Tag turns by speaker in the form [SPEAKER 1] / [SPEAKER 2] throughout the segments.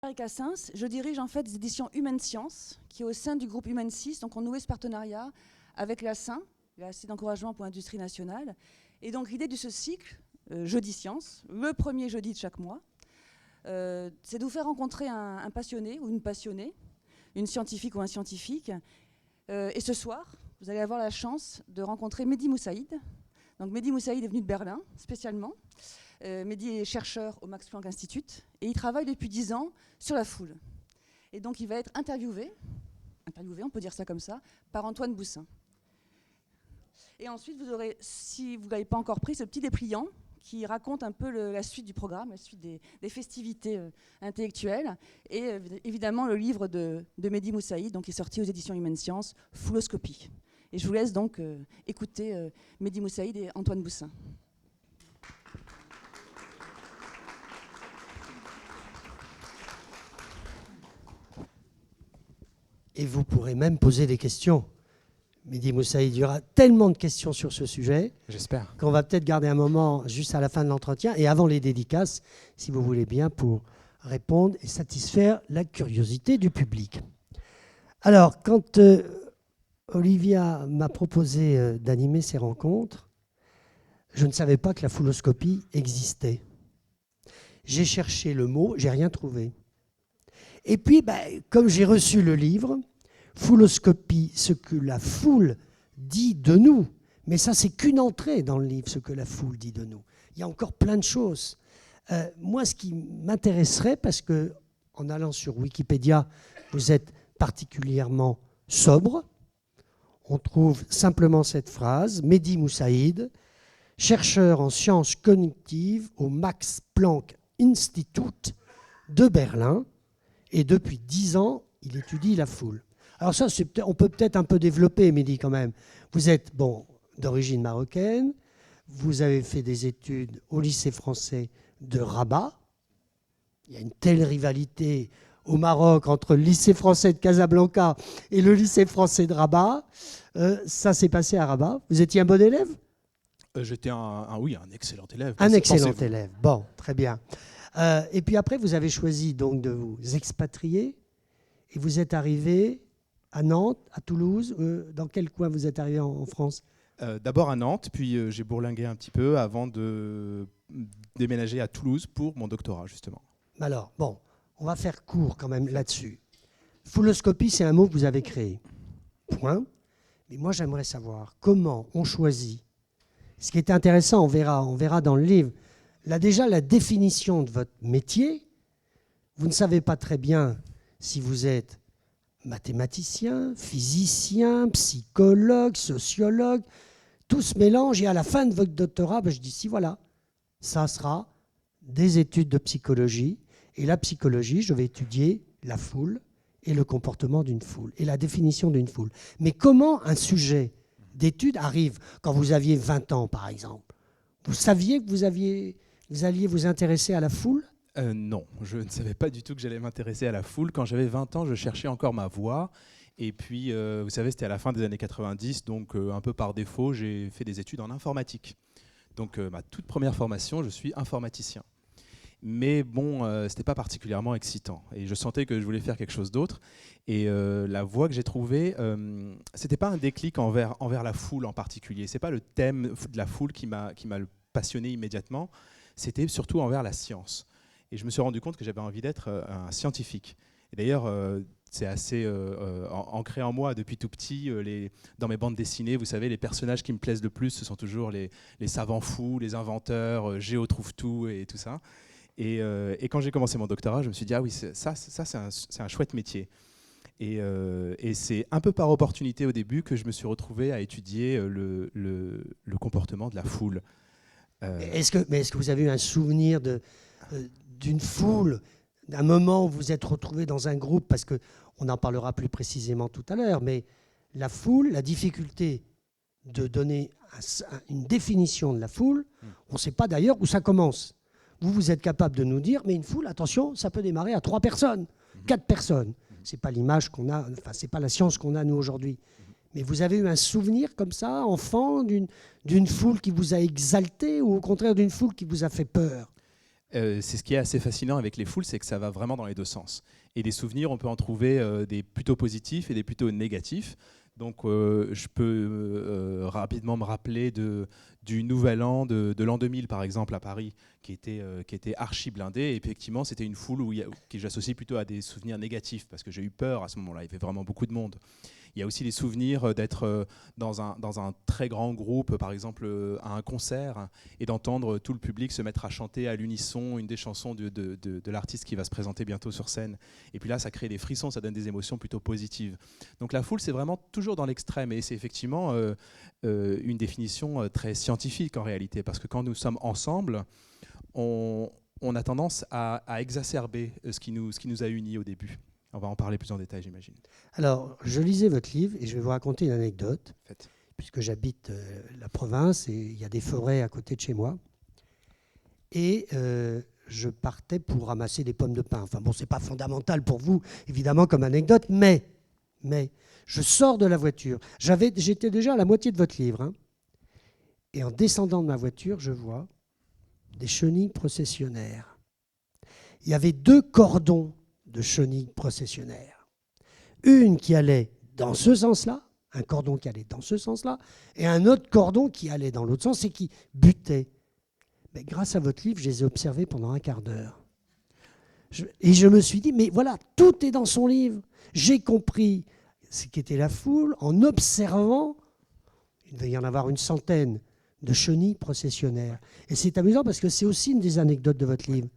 [SPEAKER 1] Marie Cassens, je dirige en fait les éditions Humaine Science, qui est au sein du groupe Humaine 6. Donc on nouait ce partenariat avec l'ASSIN, l'Association d'encouragement pour l'industrie nationale. Et donc l'idée de ce cycle, Jeudi Science, le premier jeudi de chaque mois, c'est de vous faire rencontrer un passionné ou une passionnée, une scientifique ou un scientifique. Et ce soir, vous allez avoir la chance de rencontrer Mehdi Moussaïd. Donc Mehdi Moussaïd est venu de Berlin, spécialement. Mehdi est chercheur au Max Planck Institute et il travaille depuis 10 ans sur la foule. Et donc il va être interviewé, on peut dire ça comme ça, par Antoine Boussin. Et ensuite, vous aurez, si vous ne l'avez pas encore pris, ce petit dépliant qui raconte un peu la suite du programme, la suite des festivités intellectuelles. Et évidemment, le livre de Mehdi Moussaïd, donc, qui est sorti aux éditions Humaine Science, Fouloscopie. Et je vous laisse donc écouter Mehdi Moussaïd et Antoine Boussin.
[SPEAKER 2] Et vous pourrez même poser des questions. Mehdi Moussaïd, il y aura tellement de questions sur ce sujet.
[SPEAKER 3] J'espère.
[SPEAKER 2] Qu'on va peut-être garder un moment juste à la fin de l'entretien et avant les dédicaces, si vous voulez bien, pour répondre et satisfaire la curiosité du public. Alors, quand Olivia m'a proposé d'animer ces rencontres, je ne savais pas que la fouloscopie existait. J'ai cherché le mot, j'ai rien trouvé. Et puis, comme j'ai reçu le livre, Fouloscopie, ce que la foule dit de nous, mais ça, c'est qu'une entrée dans le livre, ce que la foule dit de nous. Il y a encore plein de choses. Moi, ce qui m'intéresserait, parce que en allant sur Wikipédia, vous êtes particulièrement sobre, on trouve simplement cette phrase, Mehdi Moussaïd, chercheur en sciences cognitives au Max Planck Institute de Berlin, et depuis 10 ans, il étudie la foule. Alors ça, on peut peut-être un peu développer, Mehdi, quand même. Vous êtes, d'origine marocaine, vous avez fait des études au lycée français de Rabat. Il y a une telle rivalité au Maroc entre le lycée français de Casablanca et le lycée français de Rabat. Ça s'est passé à Rabat. Vous étiez un bon élève ?
[SPEAKER 3] J'étais un excellent élève.
[SPEAKER 2] Un excellent élève. Bon, très bien. Et puis après, vous avez choisi donc de vous expatrier et vous êtes arrivé à Nantes, à Toulouse. Dans quel coin vous êtes arrivé en France ?
[SPEAKER 3] D'abord à Nantes, puis j'ai bourlingué un petit peu avant de déménager à Toulouse pour mon doctorat, justement.
[SPEAKER 2] Alors, on va faire court quand même là-dessus. Fouloscopie, c'est un mot que vous avez créé. Point. Mais moi, j'aimerais savoir comment on choisit. Ce qui est intéressant, on verra dans le livre. Là, déjà, la définition de votre métier, vous ne savez pas très bien si vous êtes mathématicien, physicien, psychologue, sociologue, tout se mélange et à la fin de votre doctorat, je dis si voilà, ça sera des études de psychologie et la psychologie, je vais étudier la foule et le comportement d'une foule et la définition d'une foule. Mais comment un sujet d'étude arrive quand vous aviez 20 ans par exemple ? Vous saviez que vous alliez vous intéresser à la foule ?
[SPEAKER 3] Non, je ne savais pas du tout que j'allais m'intéresser à la foule. Quand j'avais 20 ans, je cherchais encore ma voie. Et puis, vous savez, c'était à la fin des années 90, donc un peu par défaut, j'ai fait des études en informatique. Donc, ma toute première formation, je suis informaticien. Mais ce n'était pas particulièrement excitant. Et je sentais que je voulais faire quelque chose d'autre. Et la voie que j'ai trouvée, ce n'était pas un déclic envers la foule en particulier. Ce n'est pas le thème de la foule qui m'a passionné immédiatement. C'était surtout envers la science. Et je me suis rendu compte que j'avais envie d'être un scientifique. Et d'ailleurs, c'est assez ancré en moi depuis tout petit. Dans mes bandes dessinées, vous savez, les personnages qui me plaisent le plus, ce sont toujours les savants fous, les inventeurs, Géo trouve tout et tout ça. Et quand j'ai commencé mon doctorat, je me suis dit, ah oui, ça c'est un chouette métier. Et c'est un peu par opportunité au début que je me suis retrouvé à étudier le comportement de la foule.
[SPEAKER 2] Est-ce que vous avez eu un souvenir d'une foule, d'un moment où vous vous êtes retrouvé dans un groupe, parce qu'on en parlera plus précisément tout à l'heure, mais la foule, la difficulté de donner une définition de la foule, on ne sait pas d'ailleurs où ça commence. Vous êtes capable de nous dire, mais une foule, attention, ça peut démarrer à 3 personnes, 4 personnes. Ce n'est pas l'image qu'on a, enfin, ce n'est pas la science qu'on a nous aujourd'hui. Mais vous avez eu un souvenir comme ça, enfant, d'une foule qui vous a exalté ou au contraire d'une foule qui vous a fait peur ?
[SPEAKER 3] C'est ce qui est assez fascinant avec les foules, c'est que ça va vraiment dans les deux sens. Et des souvenirs, on peut en trouver des plutôt positifs et des plutôt négatifs. Donc je peux rapidement me rappeler du Nouvel An, de l'an 2000 par exemple à Paris, qui était archi blindé. Et effectivement, c'était une foule que j'associe plutôt à des souvenirs négatifs, parce que j'ai eu peur à ce moment-là, il y avait vraiment beaucoup de monde. Il y a aussi les souvenirs d'être dans un très grand groupe, par exemple à un concert, et d'entendre tout le public se mettre à chanter à l'unisson une des chansons de l'artiste qui va se présenter bientôt sur scène. Et puis là, ça crée des frissons, ça donne des émotions plutôt positives. Donc la foule, c'est vraiment toujours dans l'extrême, et c'est effectivement une définition très scientifique en réalité, parce que quand nous sommes ensemble, on a tendance à exacerber ce qui nous a unis au début. On va en parler plus en détail, j'imagine.
[SPEAKER 2] Alors, je lisais votre livre et je vais vous raconter une anecdote,
[SPEAKER 3] Faites.
[SPEAKER 2] puisque j'habite la province et il y a des forêts à côté de chez moi. Et je partais pour ramasser des pommes de pin. Enfin bon, c'est pas fondamental pour vous, évidemment, comme anecdote, mais je sors de la voiture. J'étais déjà à la moitié de votre livre. Hein, et en descendant de ma voiture, je vois des chenilles processionnaires. Il y avait 2 cordons de chenilles processionnaires. Une qui allait dans ce sens-là, un cordon qui allait dans ce sens-là, et un autre cordon qui allait dans l'autre sens et qui butait. Mais grâce à votre livre, je les ai observés pendant un quart d'heure. Et je me suis dit, mais voilà, tout est dans son livre. J'ai compris ce qu'était la foule en observant, il devait y en avoir une centaine, de chenilles processionnaires. Et c'est amusant parce que c'est aussi une des anecdotes de votre livre.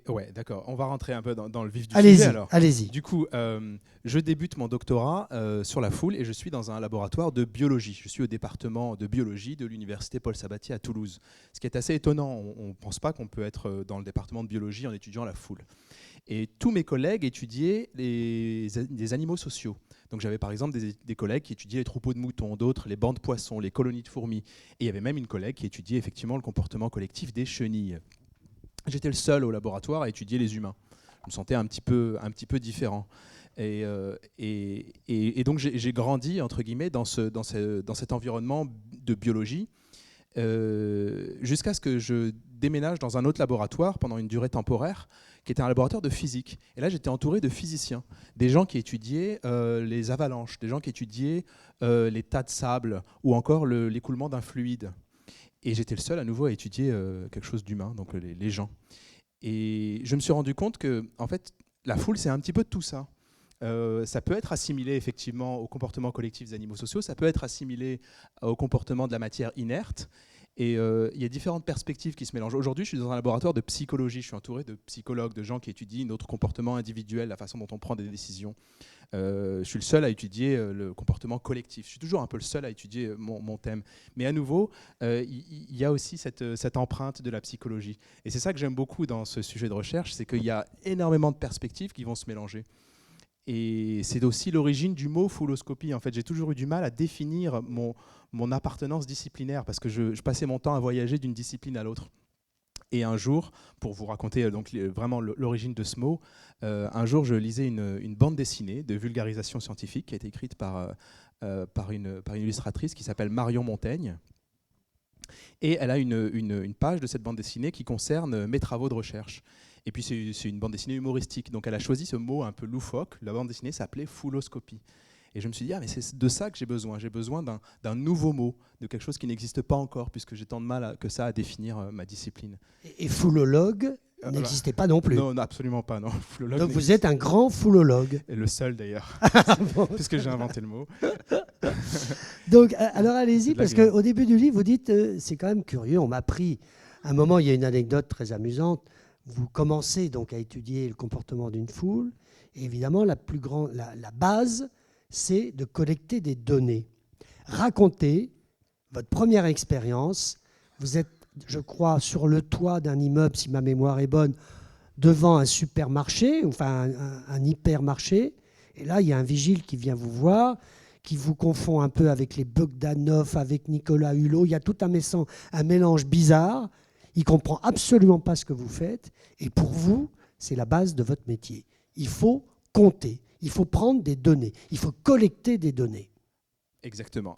[SPEAKER 3] Ouais, d'accord. On va rentrer un peu dans le vif du
[SPEAKER 2] Allez-y,
[SPEAKER 3] sujet alors.
[SPEAKER 2] Allez-y.
[SPEAKER 3] Du coup, je débute mon doctorat sur la foule et je suis dans un laboratoire de biologie. Je suis au département de biologie de l'université Paul Sabatier à Toulouse. Ce qui est assez étonnant, on ne pense pas qu'on peut être dans le département de biologie en étudiant la foule. Et tous mes collègues étudiaient des animaux sociaux. Donc j'avais par exemple des collègues qui étudiaient les troupeaux de moutons, d'autres les bancs de poissons, les colonies de fourmis. Et il y avait même une collègue qui étudiait effectivement le comportement collectif des chenilles. J'étais le seul au laboratoire à étudier les humains. Je me sentais un petit peu différent. Et donc j'ai grandi, entre guillemets, dans cet environnement de biologie, jusqu'à ce que je déménage dans un autre laboratoire pendant une durée temporaire, qui était un laboratoire de physique. Et là, j'étais entouré de physiciens, des gens qui étudiaient les avalanches, des gens qui étudiaient les tas de sable, ou encore l'écoulement d'un fluide. Et j'étais le seul à nouveau à étudier quelque chose d'humain, donc les gens. Et je me suis rendu compte que, en fait, la foule, c'est un petit peu de tout ça. Ça peut être assimilé effectivement au comportement collectif des animaux sociaux, ça peut être assimilé au comportement de la matière inerte. Et il y a différentes perspectives qui se mélangent. Aujourd'hui, je suis dans un laboratoire de psychologie. Je suis entouré de psychologues, de gens qui étudient notre comportement individuel, la façon dont on prend des décisions. Je suis le seul à étudier le comportement collectif. Je suis toujours un peu le seul à étudier mon thème. Mais à nouveau, il y a aussi cette empreinte de la psychologie. Et c'est ça que j'aime beaucoup dans ce sujet de recherche, c'est qu'il y a énormément de perspectives qui vont se mélanger. Et c'est aussi l'origine du mot fouloscopie. En fait, j'ai toujours eu du mal à définir mon appartenance disciplinaire parce que je passais mon temps à voyager d'une discipline à l'autre. Et un jour, pour vous raconter donc, vraiment l'origine de ce mot, un jour je lisais une bande dessinée de vulgarisation scientifique qui a été écrite par une illustratrice qui s'appelle Marion Montaigne. Et elle a une page de cette bande dessinée qui concerne mes travaux de recherche. Et puis c'est une bande dessinée humoristique. Donc elle a choisi ce mot un peu loufoque. La bande dessinée s'appelait fouloscopie. Et je me suis dit, mais c'est de ça que j'ai besoin. J'ai besoin d'un nouveau mot, de quelque chose qui n'existe pas encore, puisque j'ai tant de mal que ça à définir ma discipline.
[SPEAKER 2] Et foulologue n'existait pas non plus.
[SPEAKER 3] Non, absolument pas. Non.
[SPEAKER 2] Donc vous êtes un grand foulologue.
[SPEAKER 3] Et le seul d'ailleurs, puisque j'ai inventé le mot.
[SPEAKER 2] Donc alors allez-y, parce qu'au début du livre, vous dites, c'est quand même curieux, on m'a pris. À un moment, il y a une anecdote très amusante. Vous commencez donc à étudier le comportement d'une foule. Et évidemment, la base, c'est de collecter des données. Racontez votre première expérience. Vous êtes, je crois, sur le toit d'un immeuble, si ma mémoire est bonne, devant un supermarché, enfin un hypermarché. Et là, il y a un vigile qui vient vous voir, qui vous confond un peu avec les Bogdanov, avec Nicolas Hulot. Il y a tout un mélange bizarre. Il ne comprend absolument pas ce que vous faites. Et pour vous, c'est la base de votre métier. Il faut compter. Il faut prendre des données. Il faut collecter des données.
[SPEAKER 3] Exactement.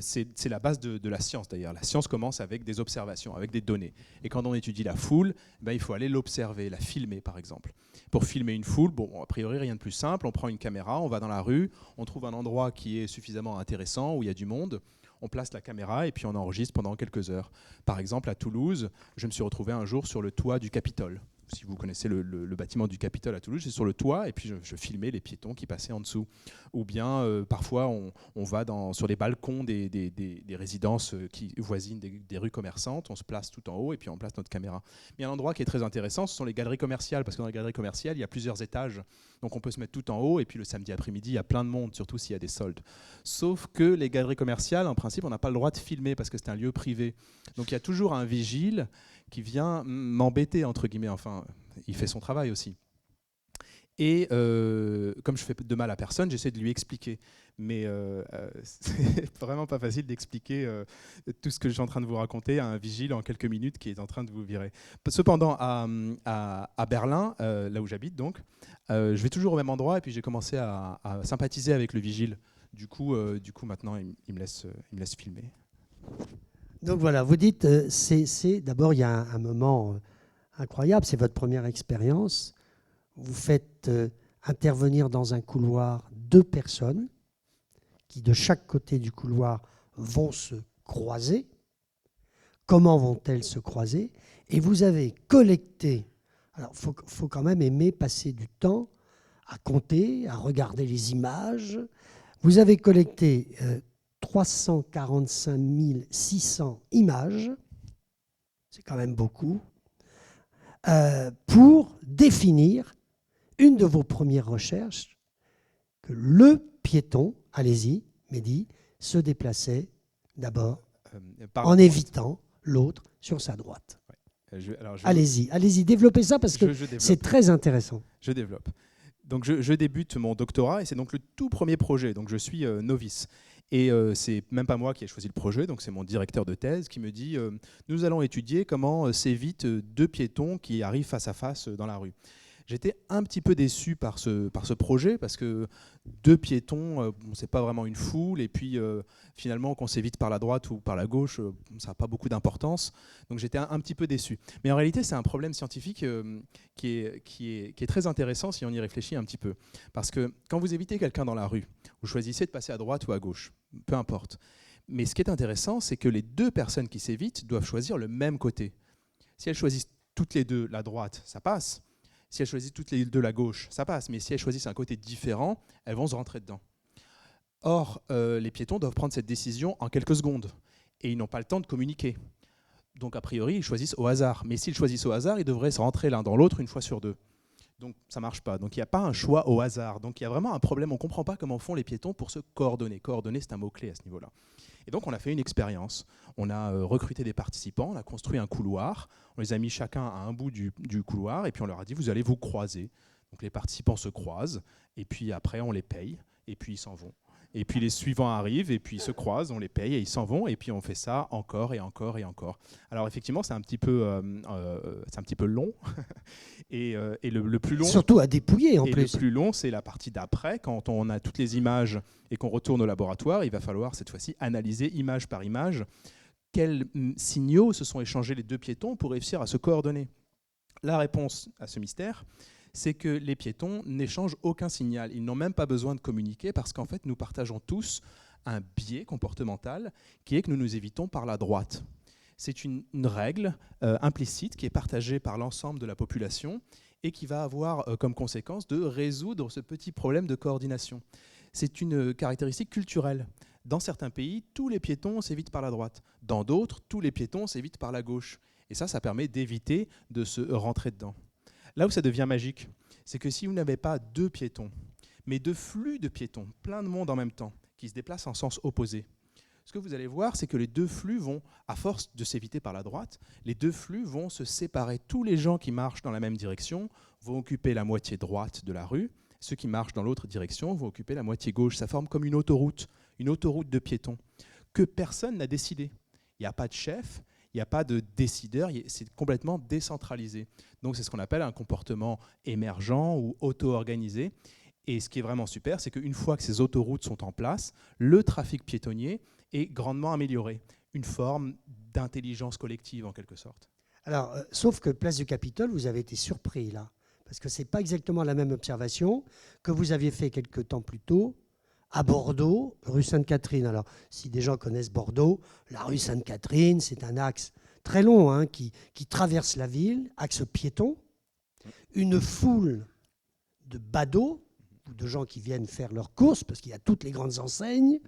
[SPEAKER 3] C'est la base de la science d'ailleurs. La science commence avec des observations, avec des données. Et quand on étudie la foule, il faut aller l'observer, la filmer par exemple. Pour filmer une foule, a priori rien de plus simple. On prend une caméra, on va dans la rue, on trouve un endroit qui est suffisamment intéressant, où il y a du monde. On place la caméra et puis on enregistre pendant quelques heures. Par exemple, à Toulouse, je me suis retrouvé un jour sur le toit du Capitole. Si vous connaissez le bâtiment du Capitole à Toulouse, j'étais sur le toit et puis je filmais les piétons qui passaient en dessous. Ou bien, parfois, on va sur les balcons des résidences qui voisinent des rues commerçantes. On se place tout en haut et puis on place notre caméra. Mais il y a un endroit qui est très intéressant, ce sont les galeries commerciales, parce que dans les galeries commerciales, il y a plusieurs étages. Donc on peut se mettre tout en haut et puis le samedi après-midi, il y a plein de monde, surtout s'il y a des soldes. Sauf que les galeries commerciales, en principe, on n'a pas le droit de filmer parce que c'est un lieu privé. Donc il y a toujours un vigile qui vient m'embêter, entre guillemets. Enfin, il fait son travail aussi. Et comme je fais de mal à personne, j'essaie de lui expliquer. Mais c'est vraiment pas facile d'expliquer tout ce que je suis en train de vous raconter à un vigile en quelques minutes qui est en train de vous virer. Cependant, à Berlin, là où j'habite donc, je vais toujours au même endroit et puis j'ai commencé à sympathiser avec le vigile. Du coup maintenant, il me laisse filmer.
[SPEAKER 2] Donc voilà, vous dites, d'abord, il y a un moment incroyable, c'est votre première expérience. Vous faites intervenir dans un couloir 2 personnes qui, de chaque côté du couloir, vont se croiser. Comment vont-elles se croiser? Et vous avez collecté, alors il faut quand même aimer passer du temps à compter, à regarder les images. Vous avez collecté 345 600 images, c'est quand même beaucoup, pour définir une de vos premières recherches, que le piéton, allez-y, Mehdi, se déplaçait d'abord en évitant l'autre sur sa droite. Ouais. Allez-y, développez ça parce que c'est très intéressant.
[SPEAKER 3] Je développe. Donc je débute mon doctorat et c'est donc le tout premier projet, donc je suis novice. Et c'est même pas moi qui ai choisi le projet, donc c'est mon directeur de thèse qui me dit nous allons étudier comment s'évitent 2 piétons qui arrivent face à face dans la rue. J'étais un petit peu déçu par ce projet parce que 2 piétons, c'est pas vraiment une foule et puis finalement qu'on s'évite par la droite ou par la gauche, ça n'a pas beaucoup d'importance. Donc j'étais un petit peu déçu. Mais en réalité, c'est un problème scientifique qui est très intéressant si on y réfléchit un petit peu. Parce que quand vous évitez quelqu'un dans la rue, vous choisissez de passer à droite ou à gauche, peu importe. Mais ce qui est intéressant, c'est que les 2 personnes qui s'évitent doivent choisir le même côté. Si elles choisissent toutes les 2 la droite, ça passe. Si elles choisissent toutes les 2 la gauche, ça passe. Mais si elles choisissent un côté différent, elles vont se rentrer dedans. Or, les piétons doivent prendre cette décision en quelques secondes. Et ils n'ont pas le temps de communiquer. Donc, a priori, ils choisissent au hasard. Mais s'ils choisissent au hasard, ils devraient se rentrer l'un dans l'autre une fois sur 2. Donc, ça ne marche pas. Donc, il n'y a pas un choix au hasard. Donc, il y a vraiment un problème. On ne comprend pas comment font les piétons pour se coordonner. Coordonner, c'est un mot-clé à ce niveau-là. Et donc, on a fait une expérience. On a recruté des participants, on a construit un couloir, on les a mis chacun à un bout du couloir, et puis on leur a dit, vous allez vous croiser. Donc, les participants se croisent, et puis après, on les paye, et puis ils s'en vont. Et puis les suivants arrivent, et puis ils se croisent, on les paye, et ils s'en vont, et puis on fait ça encore et encore et encore. Alors, effectivement, c'est un petit peu long. et le plus long...
[SPEAKER 2] Surtout à dépouiller, en plus.
[SPEAKER 3] Le plus long, c'est la partie d'après. Quand on a toutes les images et qu'on retourne au laboratoire, il va falloir cette fois-ci analyser image par image quels signaux se sont échangés les 2 piétons pour réussir à se coordonner. La réponse à ce mystère, c'est que les piétons n'échangent aucun signal. Ils n'ont même pas besoin de communiquer parce qu'en fait, nous partageons tous un biais comportemental qui est que nous nous évitons par la droite. C'est une règle implicite qui est partagée par l'ensemble de la population et qui va avoir comme conséquence de résoudre ce petit problème de coordination. C'est une caractéristique culturelle. Dans certains pays, tous les piétons s'évitent par la droite. Dans d'autres, tous les piétons s'évitent par la gauche. Et ça permet d'éviter de se rentrer dedans. Là où ça devient magique, c'est que si vous n'avez pas 2 piétons, mais 2 flux de piétons, plein de monde en même temps, qui se déplacent en sens opposé, ce que vous allez voir, c'est que les 2 flux vont, à force de s'éviter par la droite, les 2 flux vont se séparer. Tous les gens qui marchent dans la même direction vont occuper la moitié droite de la rue. Ceux qui marchent dans l'autre direction vont occuper la moitié gauche. Ça forme comme une autoroute de piétons, que personne n'a décidé. Il n'y a pas de chef, il n'y a pas de décideur, c'est complètement décentralisé. Donc c'est ce qu'on appelle un comportement émergent ou auto-organisé. Et ce qui est vraiment super, c'est qu'une fois que ces autoroutes sont en place, le trafic piétonnier est grandement amélioré. Une forme d'intelligence collective, en quelque sorte.
[SPEAKER 2] Alors, sauf que Place du Capitole, vous avez été surpris là, parce que ce n'est pas exactement la même observation que vous aviez fait quelque temps plus tôt à Bordeaux, rue Sainte-Catherine. Alors, si des gens connaissent Bordeaux, la rue Sainte-Catherine, c'est un axe très long hein, qui traverse la ville, axe piéton. Une foule de badauds, ou de gens qui viennent faire leurs courses, parce qu'il y a toutes les grandes enseignes.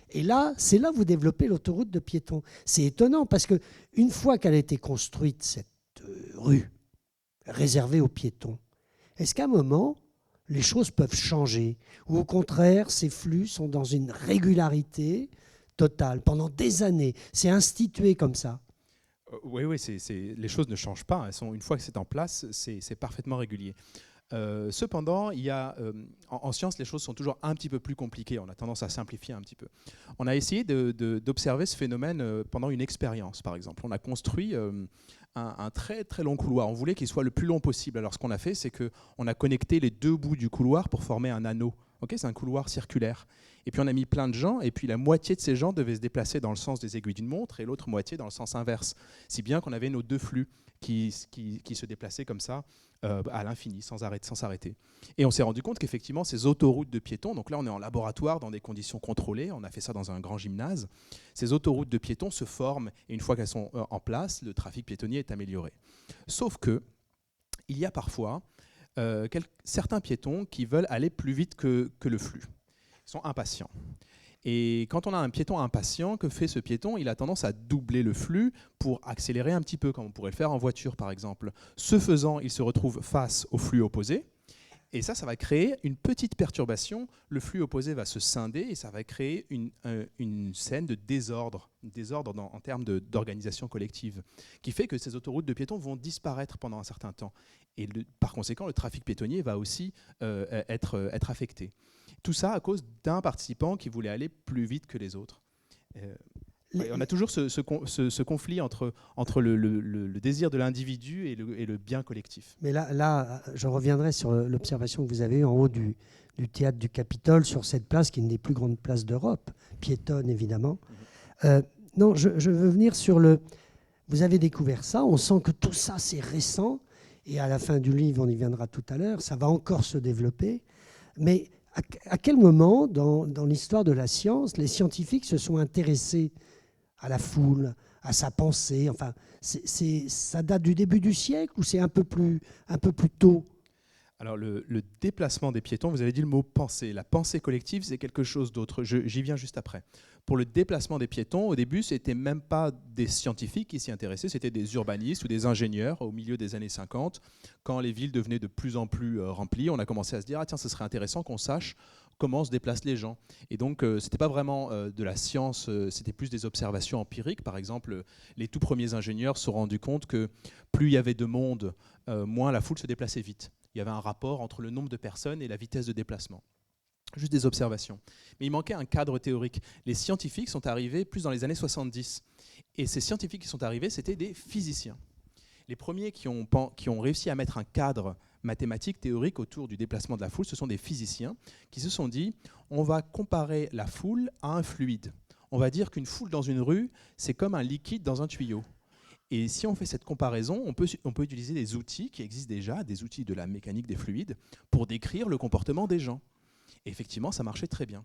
[SPEAKER 2] Et là, c'est là que vous développez l'autoroute de piétons. C'est étonnant, parce qu'une fois qu'elle a été construite, cette rue réservée aux piétons, est-ce qu'à un moment, les choses peuvent changer? Ou au contraire, ces flux sont dans une régularité totale pendant des années? C'est institué comme ça.
[SPEAKER 3] Oui, les choses ne changent pas. Une fois que c'est en place, c'est parfaitement régulier. Cependant, en science, les choses sont toujours un petit peu plus compliquées. On a tendance à simplifier un petit peu. On a essayé d'observer ce phénomène pendant une expérience, par exemple. On a construit un très très long couloir. On voulait qu'il soit le plus long possible. Alors ce qu'on a fait, c'est qu'on a connecté les deux bouts du couloir pour former un anneau. C'est un couloir circulaire. Et puis on a mis plein de gens, et puis la moitié de ces gens devaient se déplacer dans le sens des aiguilles d'une montre, et l'autre moitié dans le sens inverse. Si bien qu'on avait nos deux flux qui se déplaçaient comme ça à l'infini, sans s'arrêter. Et on s'est rendu compte qu'effectivement, ces autoroutes de piétons, donc là on est en laboratoire dans des conditions contrôlées, on a fait ça dans un grand gymnase, ces autoroutes de piétons se forment, et une fois qu'elles sont en place, le trafic piétonnier est amélioré. Sauf que, il y a parfois certains piétons qui veulent aller plus vite que le flux. Ils sont impatients. Et quand on a un piéton impatient, que fait ce piéton? Il a tendance à doubler le flux pour accélérer un petit peu, comme on pourrait le faire en voiture par exemple. Ce faisant, il se retrouve face au flux opposé. Et ça va créer une petite perturbation. Le flux opposé va se scinder et ça va créer une scène de désordre en termes d'organisation collective, qui fait que ces autoroutes de piétons vont disparaître pendant un certain temps. Et par conséquent, le trafic piétonnier va aussi être affecté. Tout ça à cause d'un participant qui voulait aller plus vite que les autres. On a toujours ce conflit entre le désir de l'individu et le bien collectif.
[SPEAKER 2] Mais là, je reviendrai sur l'observation que vous avez en haut du théâtre du Capitole, sur cette place qui est une des plus grandes places d'Europe, piétonne évidemment. Non, je veux venir sur vous avez découvert ça, on sent que tout ça c'est récent, et à la fin du livre, on y viendra tout à l'heure, ça va encore se développer. Mais à quel moment dans l'histoire de la science, les scientifiques se sont intéressés à la foule, à sa pensée? Enfin, ça date du début du siècle ou c'est un peu plus tôt?
[SPEAKER 3] Alors le déplacement des piétons, vous avez dit le mot pensée. La pensée collective, c'est quelque chose d'autre. J'y viens juste après. Pour le déplacement des piétons, au début, ce n'était même pas des scientifiques qui s'y intéressaient, c'était des urbanistes ou des ingénieurs au milieu des années 50. Quand les villes devenaient de plus en plus remplies, on a commencé à se dire « Ah tiens, ce serait intéressant qu'on sache comment se déplacent les gens ». Et donc, ce n'était pas vraiment de la science, c'était plus des observations empiriques. Par exemple, les tout premiers ingénieurs se sont rendus compte que plus il y avait de monde, moins la foule se déplaçait vite. Il y avait un rapport entre le nombre de personnes et la vitesse de déplacement. Juste des observations. Mais il manquait un cadre théorique. Les scientifiques sont arrivés plus dans les années 70. Et ces scientifiques qui sont arrivés, c'était des physiciens. Les premiers qui ont réussi à mettre un cadre mathématique, théorique autour du déplacement de la foule, ce sont des physiciens qui se sont dit on va comparer la foule à un fluide. On va dire qu'une foule dans une rue, c'est comme un liquide dans un tuyau. Et si on fait cette comparaison, on peut utiliser des outils qui existent déjà, des outils de la mécanique des fluides, pour décrire le comportement des gens. Et effectivement, ça marchait très bien.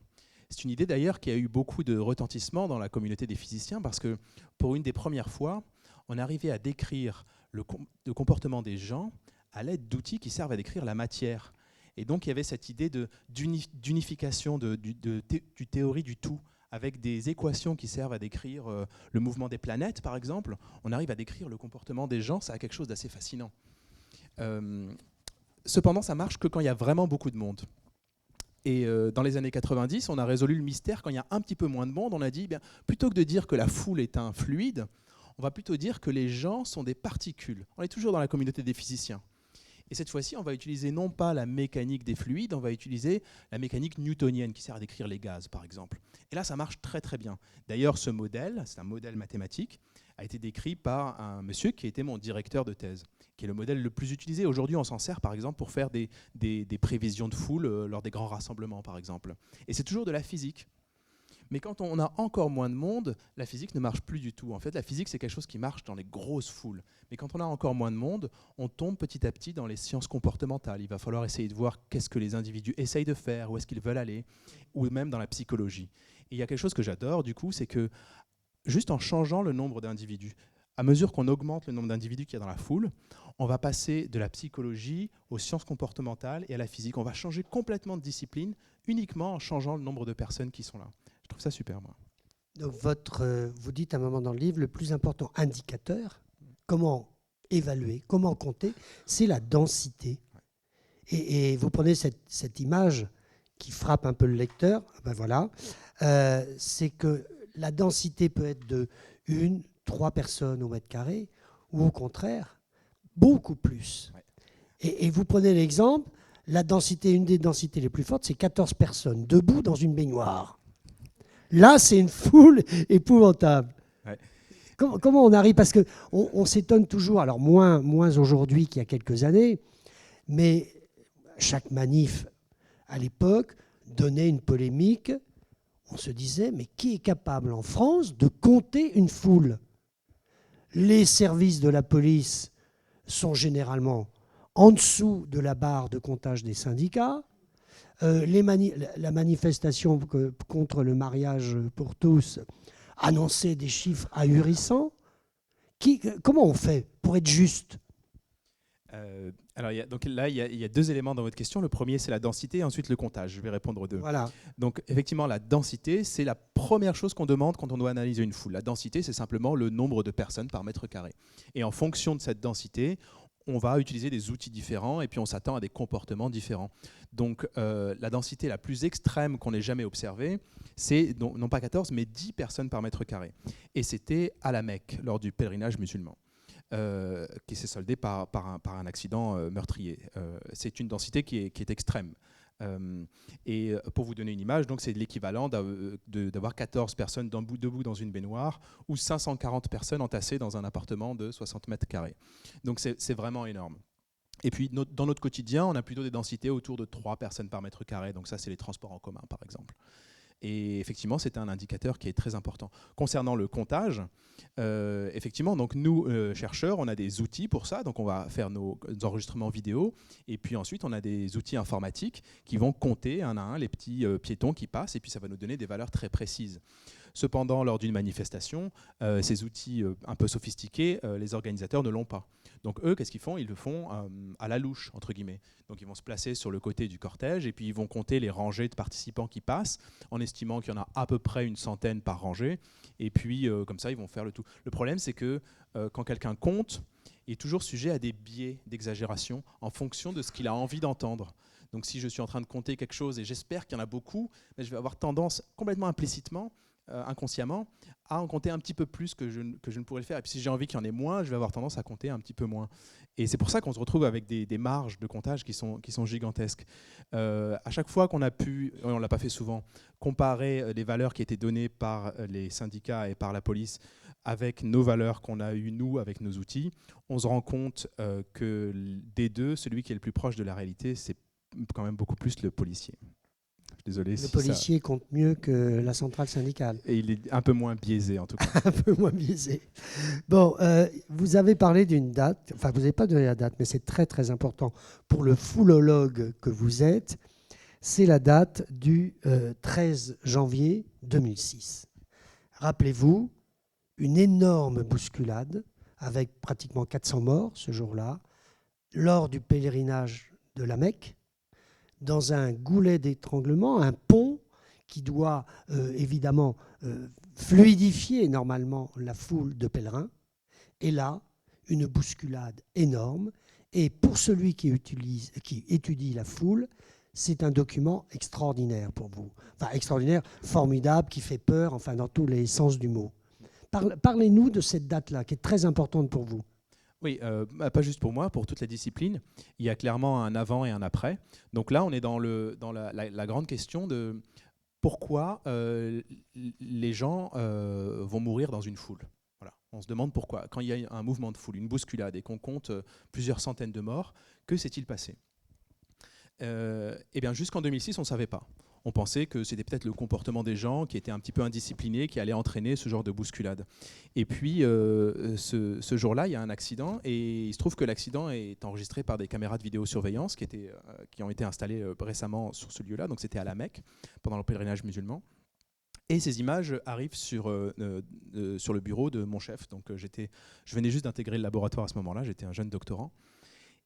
[SPEAKER 3] C'est une idée d'ailleurs qui a eu beaucoup de retentissement dans la communauté des physiciens, parce que pour une des premières fois, on arrivait à décrire le comportement des gens à l'aide d'outils qui servent à décrire la matière. Et donc il y avait cette idée d'unification du théorie du tout, avec des équations qui servent à décrire le mouvement des planètes, par exemple. On arrive à décrire le comportement des gens, ça a quelque chose d'assez fascinant. Cependant, ça marche que quand il y a vraiment beaucoup de monde. Et dans les années 90, on a résolu le mystère. Quand il y a un petit peu moins de monde, on a dit, plutôt que de dire que la foule est un fluide, on va plutôt dire que les gens sont des particules. On est toujours dans la communauté des physiciens. Et cette fois-ci, on va utiliser non pas la mécanique des fluides, on va utiliser la mécanique newtonienne qui sert à décrire les gaz, par exemple. Et là, ça marche très très bien. D'ailleurs, ce modèle, c'est un modèle mathématique, a été décrit par un monsieur qui était mon directeur de thèse. qui est le modèle le plus utilisé. Aujourd'hui, on s'en sert par exemple pour faire des prévisions de foule lors des grands rassemblements, par exemple. Et c'est toujours de la physique. Mais quand on a encore moins de monde, la physique ne marche plus du tout. En fait, la physique, c'est quelque chose qui marche dans les grosses foules. Mais quand on a encore moins de monde, on tombe petit à petit dans les sciences comportementales. Il va falloir essayer de voir qu'est-ce que les individus essayent de faire, où est-ce qu'ils veulent aller, ou même dans la psychologie. Et il y a quelque chose que j'adore, du coup, c'est que juste en changeant le nombre d'individus, à mesure qu'on augmente le nombre d'individus qu'il y a dans la foule, on va passer de la psychologie aux sciences comportementales et à la physique. On va changer complètement de discipline uniquement en changeant le nombre de personnes qui sont là. Je trouve ça super, moi.
[SPEAKER 2] Donc vous dites à un moment dans le livre, le plus important indicateur, comment évaluer, comment compter, c'est la densité. Et vous prenez cette image qui frappe un peu le lecteur, ben voilà, c'est que la densité peut être de 1, 3 personnes au mètre carré, ou au contraire, beaucoup plus.
[SPEAKER 3] Ouais.
[SPEAKER 2] Et vous prenez l'exemple, la densité, une des densités les plus fortes, c'est 14 personnes debout dans une baignoire. Là, c'est une foule épouvantable.
[SPEAKER 3] Ouais.
[SPEAKER 2] Comment on arrive? Parce qu'on s'étonne toujours, alors moins aujourd'hui qu'il y a quelques années, mais chaque manif à l'époque donnait une polémique. On se disait, mais qui est capable en France de compter une foule? Les services de la police sont généralement en dessous de la barre de comptage des syndicats. La manifestation contre le mariage pour tous annonçait des chiffres ahurissants. Comment on fait pour être juste?
[SPEAKER 3] Alors, donc là, il y a 2 éléments dans votre question. Le premier, c'est la densité, et ensuite le comptage. Je vais répondre aux 2.
[SPEAKER 2] Voilà.
[SPEAKER 3] Donc, effectivement, la densité, c'est la première chose qu'on demande quand on doit analyser une foule. La densité, c'est simplement le nombre de personnes par mètre carré. Et en fonction de cette densité, on va utiliser des outils différents et puis on s'attend à des comportements différents. Donc, la densité la plus extrême qu'on ait jamais observée, c'est non pas 14, mais 10 personnes par mètre carré. Et c'était à la Mecque, lors du pèlerinage musulman. Qui s'est soldé par un accident meurtrier. C'est une densité qui est extrême. Et pour vous donner une image, donc c'est l'équivalent d'avoir 14 personnes debout dans une baignoire ou 540 personnes entassées dans un appartement de 60 mètres carrés. Donc c'est vraiment énorme. Et puis dans notre quotidien, on a plutôt des densités autour de 3 personnes par mètre carré. Donc ça, c'est les transports en commun, par exemple. Et effectivement, c'est un indicateur qui est très important. Concernant le comptage, effectivement, donc nous, chercheurs, on a des outils pour ça. Donc on va faire nos enregistrements vidéo. Et puis ensuite, on a des outils informatiques qui vont compter un à un les petits piétons qui passent. Et puis ça va nous donner des valeurs très précises. Cependant, lors d'une manifestation, ces outils un peu sophistiqués, les organisateurs ne l'ont pas. Donc eux, qu'est-ce qu'ils font? Ils le font à la louche, entre guillemets. Donc ils vont se placer sur le côté du cortège et puis ils vont compter les rangées de participants qui passent en estimant qu'il y en a à peu près une centaine par rangée. Et puis comme ça, ils vont faire le tout. Le problème, c'est que quand quelqu'un compte, il est toujours sujet à des biais d'exagération en fonction de ce qu'il a envie d'entendre. Donc si je suis en train de compter quelque chose et j'espère qu'il y en a beaucoup, mais je vais avoir tendance complètement implicitement, inconsciemment, à en compter un petit peu plus que je ne pourrais le faire. Et puis si j'ai envie qu'il y en ait moins, je vais avoir tendance à compter un petit peu moins. Et c'est pour ça qu'on se retrouve avec des marges de comptage qui sont gigantesques. À chaque fois qu'on a pu, on ne l'a pas fait souvent, comparer les valeurs qui étaient données par les syndicats et par la police avec nos valeurs qu'on a eues, nous, avec nos outils, on se rend compte que des deux, celui qui est le plus proche de la réalité, c'est quand même beaucoup plus le policier. Désolé,
[SPEAKER 2] le policier compte mieux que la centrale syndicale.
[SPEAKER 3] Et il est un peu moins biaisé, en tout cas.
[SPEAKER 2] Un peu moins biaisé. Bon, vous avez parlé d'une date, enfin vous n'avez pas donné la date, mais c'est très très important pour le foulologue que vous êtes. C'est la date du 13 janvier 2006. Rappelez-vous, une énorme bousculade avec pratiquement 400 morts ce jour-là, lors du pèlerinage de la Mecque, dans un goulet d'étranglement, un pont qui doit évidemment fluidifier normalement la foule de pèlerins. Et là, une bousculade énorme. Et pour celui qui étudie la foule, c'est un document extraordinaire pour vous. Enfin, extraordinaire, formidable, qui fait peur, enfin, dans tous les sens du mot. Parlez-nous de cette date-là, qui est très importante pour vous.
[SPEAKER 3] Oui, pas juste pour moi, pour toute la discipline. Il y a clairement un avant et un après. Donc là, on est dans la grande question de pourquoi les gens vont mourir dans une foule. Voilà. On se demande pourquoi. Quand il y a un mouvement de foule, une bousculade, et qu'on compte plusieurs centaines de morts, que s'est-il passé? Eh bien, jusqu'en 2006, on ne savait pas. On pensait que c'était peut-être le comportement des gens qui étaient un petit peu indisciplinés, qui allait entraîner ce genre de bousculade. Et puis, ce jour-là, il y a un accident, et il se trouve que l'accident est enregistré par des caméras de vidéosurveillance qui ont été installées récemment sur ce lieu-là. Donc, c'était à la Mecque, pendant le pèlerinage musulman. Et ces images arrivent sur le bureau de mon chef. Donc, je venais juste d'intégrer le laboratoire à ce moment-là, j'étais un jeune doctorant,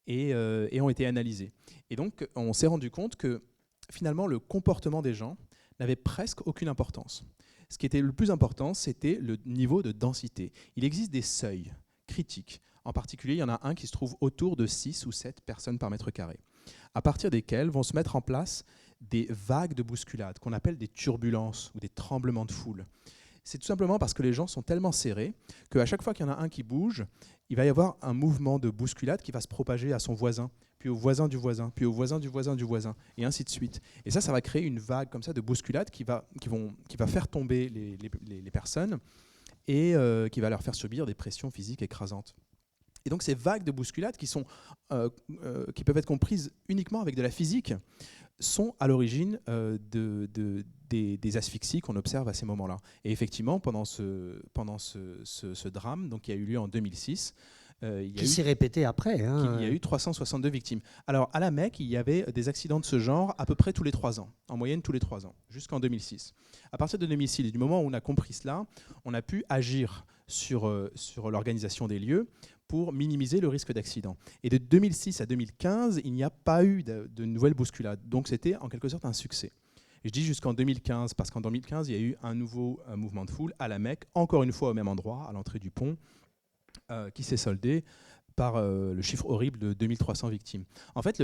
[SPEAKER 3] et ont été analysées. Et donc, on s'est rendu compte que finalement, le comportement des gens n'avait presque aucune importance. Ce qui était le plus important, c'était le niveau de densité. Il existe des seuils critiques. En particulier, il y en a un qui se trouve autour de 6 ou 7 personnes par mètre carré, à partir desquelles vont se mettre en place des vagues de bousculade, qu'on appelle des turbulences ou des tremblements de foule. C'est tout simplement parce que les gens sont tellement serrés qu'à chaque fois qu'il y en a un qui bouge, il va y avoir un mouvement de bousculade qui va se propager à son voisin, puis au voisin du voisin, puis au voisin du voisin du voisin, et ainsi de suite. Et ça va créer une vague comme ça de bousculade qui va faire tomber les personnes et qui va leur faire subir des pressions physiques écrasantes. Et donc ces vagues de bousculade qui peuvent être comprises uniquement avec de la physique sont à l'origine des asphyxies qu'on observe à ces moments-là. Et effectivement, pendant ce drame, donc, qui a eu lieu en 2006,
[SPEAKER 2] qui s'est répété après.
[SPEAKER 3] Il y a eu 362 victimes. Alors, à la Mecque, il y avait des accidents de ce genre à peu près tous les 3 ans, en moyenne tous les 3 ans, jusqu'en 2006. À partir de 2006, et du moment où on a compris cela, on a pu agir sur l'organisation des lieux pour minimiser le risque d'accident. Et de 2006 à 2015, il n'y a pas eu de nouvelles bousculades. Donc, c'était en quelque sorte un succès. Et je dis jusqu'en 2015, parce qu'en 2015, il y a eu un nouveau mouvement de foule à la Mecque, encore une fois au même endroit, à l'entrée du pont, qui s'est soldé par le chiffre horrible de 2300 victimes. En fait,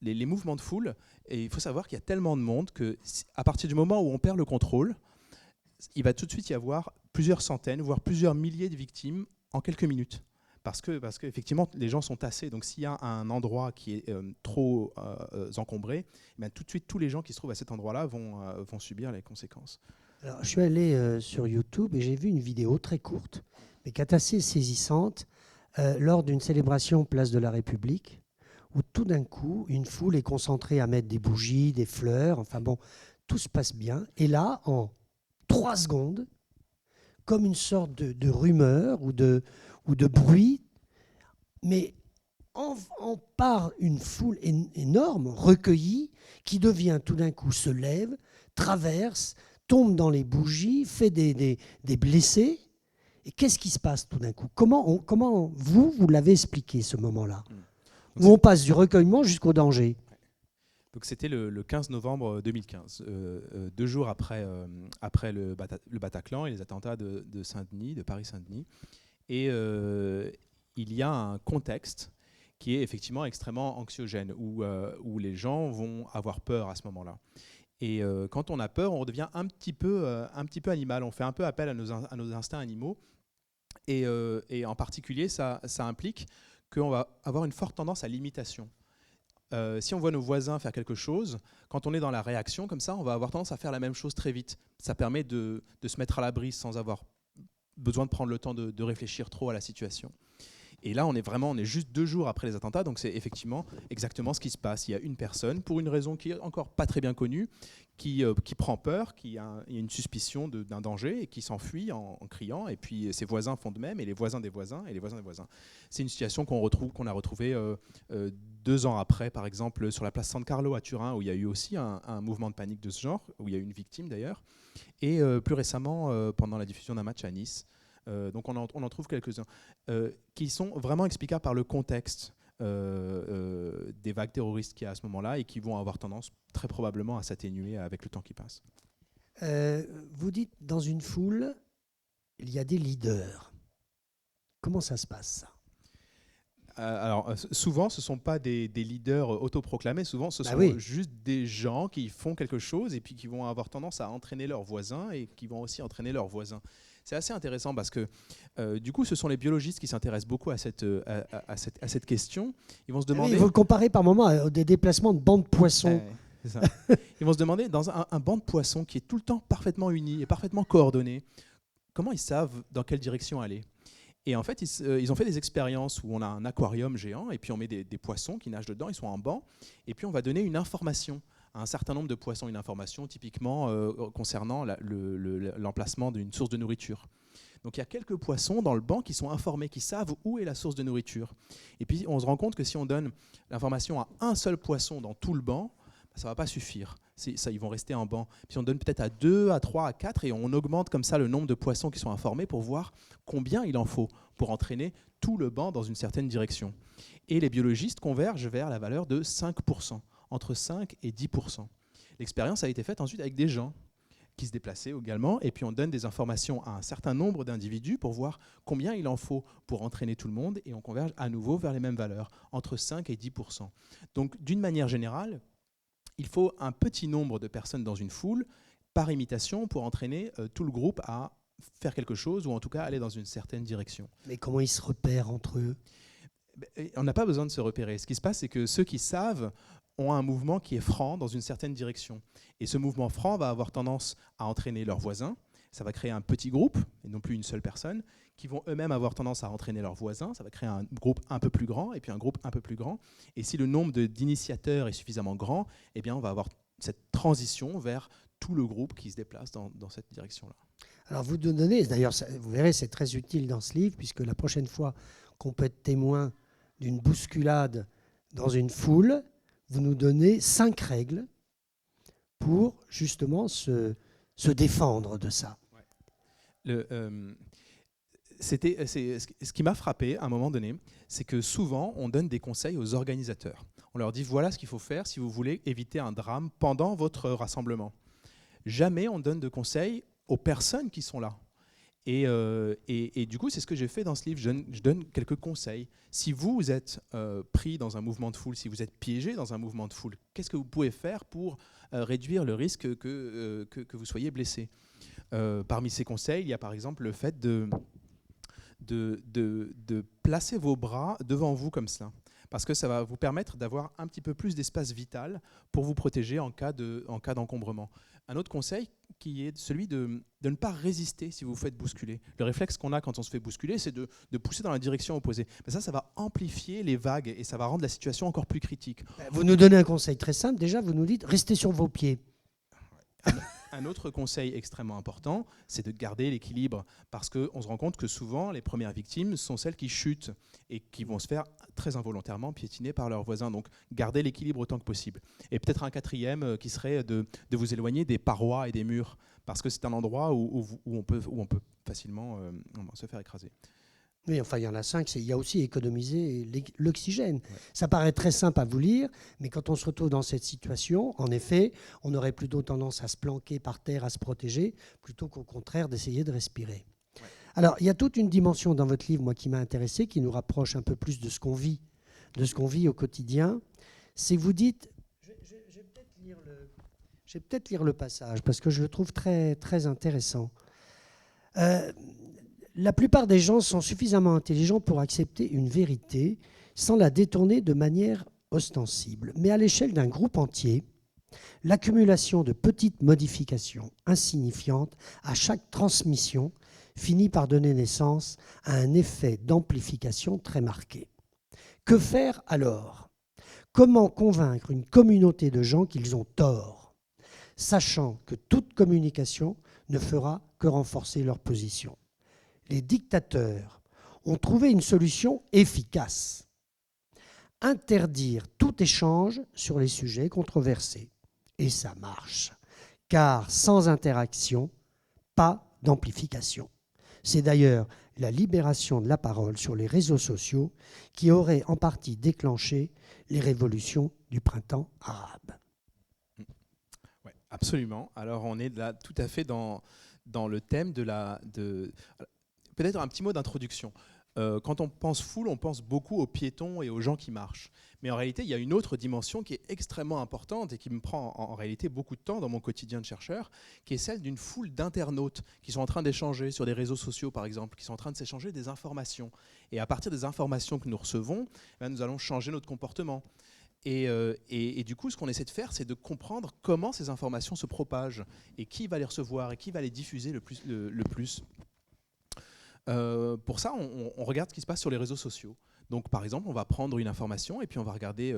[SPEAKER 3] les mouvements de foule, et il faut savoir qu'il y a tellement de monde qu'à partir du moment où on perd le contrôle, il va tout de suite y avoir plusieurs centaines, voire plusieurs milliers de victimes en quelques minutes. Parce qu'effectivement, les gens sont tassés. Donc, s'il y a un endroit qui est trop encombré, bien, tout de suite, tous les gens qui se trouvent à cet endroit-là vont subir les conséquences.
[SPEAKER 2] Alors, je suis allé sur YouTube et j'ai vu une vidéo très courte, mais qui est assez saisissante, lors d'une célébration Place de la République, où tout d'un coup, une foule est concentrée à mettre des bougies, des fleurs, enfin bon, tout se passe bien. Et là, en 3 secondes, comme une sorte de rumeur ou de bruit, mais en part une foule énorme, recueillie, qui devient tout d'un coup, se lève, traverse, tombe dans les bougies, fait des blessés. Et qu'est-ce qui se passe tout d'un coup? Comment vous l'avez expliqué, ce moment-là, où on passe du recueillement jusqu'au danger?
[SPEAKER 3] Donc c'était le 15 novembre 2015, 2 jours après le Bataclan et les attentats de Saint-Denis, de Paris-Saint-Denis. Et il y a un contexte qui est effectivement extrêmement anxiogène, où les gens vont avoir peur à ce moment-là. Et quand on a peur, on redevient un petit peu animal, on fait un peu appel à nos instincts animaux. Et en particulier, ça implique qu'on va avoir une forte tendance à l'imitation. Si on voit nos voisins faire quelque chose, quand on est dans la réaction comme ça, on va avoir tendance à faire la même chose très vite. Ça permet de se mettre à l'abri sans avoir besoin de prendre le temps de réfléchir trop à la situation. Et là, on est juste 2 jours après les attentats, donc c'est effectivement exactement ce qui se passe. Il y a une personne, pour une raison qui est encore pas très bien connue, qui prend peur, il y a une suspicion d'un danger et qui s'enfuit en criant. Et puis ses voisins font de même, et les voisins des voisins, et les voisins des voisins. C'est une situation qu'on a retrouvée 2 ans après, par exemple, sur la place San Carlo à Turin, où il y a eu aussi un mouvement de panique de ce genre, où il y a eu une victime d'ailleurs. Et plus récemment, pendant la diffusion d'un match à Nice. Donc on en trouve quelques-uns qui sont vraiment explicables par le contexte des vagues terroristes qu'il y a à ce moment-là et qui vont avoir tendance très probablement à s'atténuer avec le temps qui passe.
[SPEAKER 2] Vous dites, dans une foule, il y a des leaders. Comment ça se passe, ça?
[SPEAKER 3] Alors, souvent, ce ne sont pas des leaders autoproclamés, souvent ce sont juste des gens qui font quelque chose et puis qui vont avoir tendance à entraîner leurs voisins et qui vont aussi entraîner leurs voisins. C'est assez intéressant parce que du coup, ce sont les biologistes qui s'intéressent beaucoup à cette question. Ils vont se demander.
[SPEAKER 2] Ils vont comparer par moment à des déplacements de bancs de poissons.
[SPEAKER 3] C'est ça. Ils vont se demander, dans un banc de poissons qui est tout le temps parfaitement uni et parfaitement coordonné, comment ils savent dans quelle direction aller? Et en fait, ils ont fait des expériences où on a un aquarium géant et puis on met des poissons qui nagent dedans, ils sont en banc, et puis on va donner une information à un certain nombre de poissons, une information typiquement concernant l'emplacement d'une source de nourriture. Donc il y a quelques poissons dans le banc qui sont informés, qui savent où est la source de nourriture. Et puis on se rend compte que si on donne l'information à un seul poisson dans tout le banc, ça ne va pas suffire. Ils vont rester en banc. Puis on donne peut-être à 2, à 3, à 4, et on augmente comme ça le nombre de poissons qui sont informés pour voir combien il en faut pour entraîner tout le banc dans une certaine direction. Et les biologistes convergent vers la valeur de 5%, entre 5 et 10%. L'expérience a été faite ensuite avec des gens qui se déplaçaient également, et puis on donne des informations à un certain nombre d'individus pour voir combien il en faut pour entraîner tout le monde, et on converge à nouveau vers les mêmes valeurs, entre 5 et 10%. Donc d'une manière générale, il faut un petit nombre de personnes dans une foule par imitation pour entraîner tout le groupe à faire quelque chose, ou en tout cas aller dans une certaine direction.
[SPEAKER 2] Mais comment ils se repèrent entre eux?
[SPEAKER 3] On n'a pas besoin de se repérer. Ce qui se passe, c'est que ceux qui savent ont un mouvement qui est franc dans une certaine direction. Et ce mouvement franc va avoir tendance à entraîner leurs voisins. Ça va créer un petit groupe, et non plus une seule personne, qui vont eux-mêmes avoir tendance à entraîner leurs voisins. Ça va créer un groupe un peu plus grand, et puis un groupe un peu plus grand. Et si le nombre d'initiateurs est suffisamment grand, eh bien on va avoir cette transition vers tout le groupe qui se déplace dans cette direction-là.
[SPEAKER 2] Alors vous nous donnez, d'ailleurs vous verrez c'est très utile dans ce livre, puisque la prochaine fois qu'on peut être témoin d'une bousculade dans une foule, vous nous donnez 5 règles pour justement se défendre de ça.
[SPEAKER 3] Ce qui m'a frappé à un moment donné, c'est que souvent on donne des conseils aux organisateurs. On leur dit voilà ce qu'il faut faire si vous voulez éviter un drame pendant votre rassemblement. Jamais on donne de conseils aux personnes qui sont là. Et du coup, c'est ce que j'ai fait dans ce livre. Je donne quelques conseils. Si vous êtes pris dans un mouvement de foule, si vous êtes piégé dans un mouvement de foule, qu'est-ce que vous pouvez faire pour réduire le risque que vous soyez blessé? Parmi ces conseils, il y a par exemple le fait de placer vos bras devant vous comme cela, parce que ça va vous permettre d'avoir un petit peu plus d'espace vital pour vous protéger en cas d'encombrement. Un autre conseil qui est celui de ne pas résister si vous vous faites bousculer. Le réflexe qu'on a quand on se fait bousculer, c'est de pousser dans la direction opposée. Mais ça va amplifier les vagues et ça va rendre la situation encore plus critique.
[SPEAKER 2] Vous nous donnez un conseil très simple. Déjà, vous nous dites restez sur vos pieds.
[SPEAKER 3] Un autre conseil extrêmement important, c'est de garder l'équilibre, parce qu'on se rend compte que souvent, les premières victimes sont celles qui chutent et qui vont se faire très involontairement piétiner par leurs voisins. Donc, garder l'équilibre autant que possible. Et peut-être un quatrième qui serait de vous éloigner des parois et des murs, parce que c'est un endroit où on peut facilement se faire écraser.
[SPEAKER 2] Oui, enfin, il y en a 5. Il y a aussi économiser l'oxygène. Ouais. Ça paraît très simple à vous lire, mais quand on se retrouve dans cette situation, en effet, on aurait plutôt tendance à se planquer par terre, à se protéger, plutôt qu'au contraire d'essayer de respirer. Ouais. Alors, il y a toute une dimension dans votre livre, moi, qui m'a intéressé, qui nous rapproche un peu plus de ce qu'on vit, au quotidien. C'est que vous dites... Je vais peut-être lire le passage, parce que je le trouve très, très intéressant. La plupart des gens sont suffisamment intelligents pour accepter une vérité sans la détourner de manière ostensible. Mais à l'échelle d'un groupe entier, l'accumulation de petites modifications insignifiantes à chaque transmission finit par donner naissance à un effet d'amplification très marqué. Que faire alors ? Comment convaincre une communauté de gens qu'ils ont tort, sachant que toute communication ne fera que renforcer leur position ? Les dictateurs ont trouvé une solution efficace. Interdire tout échange sur les sujets controversés. Et ça marche, car sans interaction, pas d'amplification. C'est d'ailleurs la libération de la parole sur les réseaux sociaux qui aurait en partie déclenché les révolutions du printemps arabe.
[SPEAKER 3] Ouais, absolument. Alors on est là tout à fait dans le thème peut-être un petit mot d'introduction. Quand on pense foule, on pense beaucoup aux piétons et aux gens qui marchent. Mais en réalité, il y a une autre dimension qui est extrêmement importante et qui me prend en réalité beaucoup de temps dans mon quotidien de chercheur, qui est celle d'une foule d'internautes qui sont en train d'échanger sur des réseaux sociaux, par exemple, qui sont en train de s'échanger des informations. Et à partir des informations que nous recevons, nous allons changer notre comportement. Et du coup, ce qu'on essaie de faire, c'est de comprendre comment ces informations se propagent et qui va les recevoir et qui va les diffuser le plus. Pour ça, on regarde ce qui se passe sur les réseaux sociaux. Donc, par exemple, on va prendre une information et puis on va regarder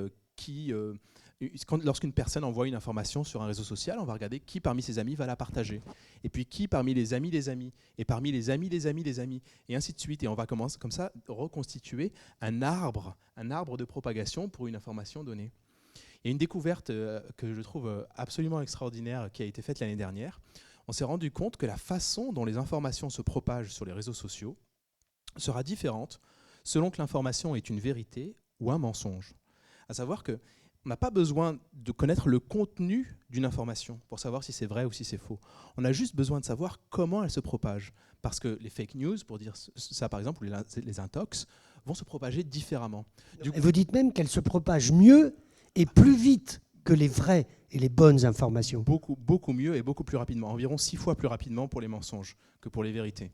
[SPEAKER 3] lorsqu'une personne envoie une information sur un réseau social, on va regarder qui parmi ses amis va la partager. Et puis qui parmi les amis des amis, et parmi les amis des amis des amis, et ainsi de suite. Et on va commencer comme ça reconstituer un arbre de propagation pour une information donnée. Il y a une découverte que je trouve absolument extraordinaire qui a été faite l'année dernière. On s'est rendu compte que la façon dont les informations se propagent sur les réseaux sociaux sera différente selon que l'information est une vérité ou un mensonge. À savoir qu'on n'a pas besoin de connaître le contenu d'une information pour savoir si c'est vrai ou si c'est faux. On a juste besoin de savoir comment elle se propage. Parce que les fake news, pour dire ça par exemple, ou les intox, vont se propager différemment.
[SPEAKER 2] Et vous dites même qu'elles se propagent mieux et plus vite que les vraies et les bonnes informations.
[SPEAKER 3] Beaucoup, beaucoup mieux et beaucoup plus rapidement. Environ 6 fois plus rapidement pour les mensonges que pour les vérités.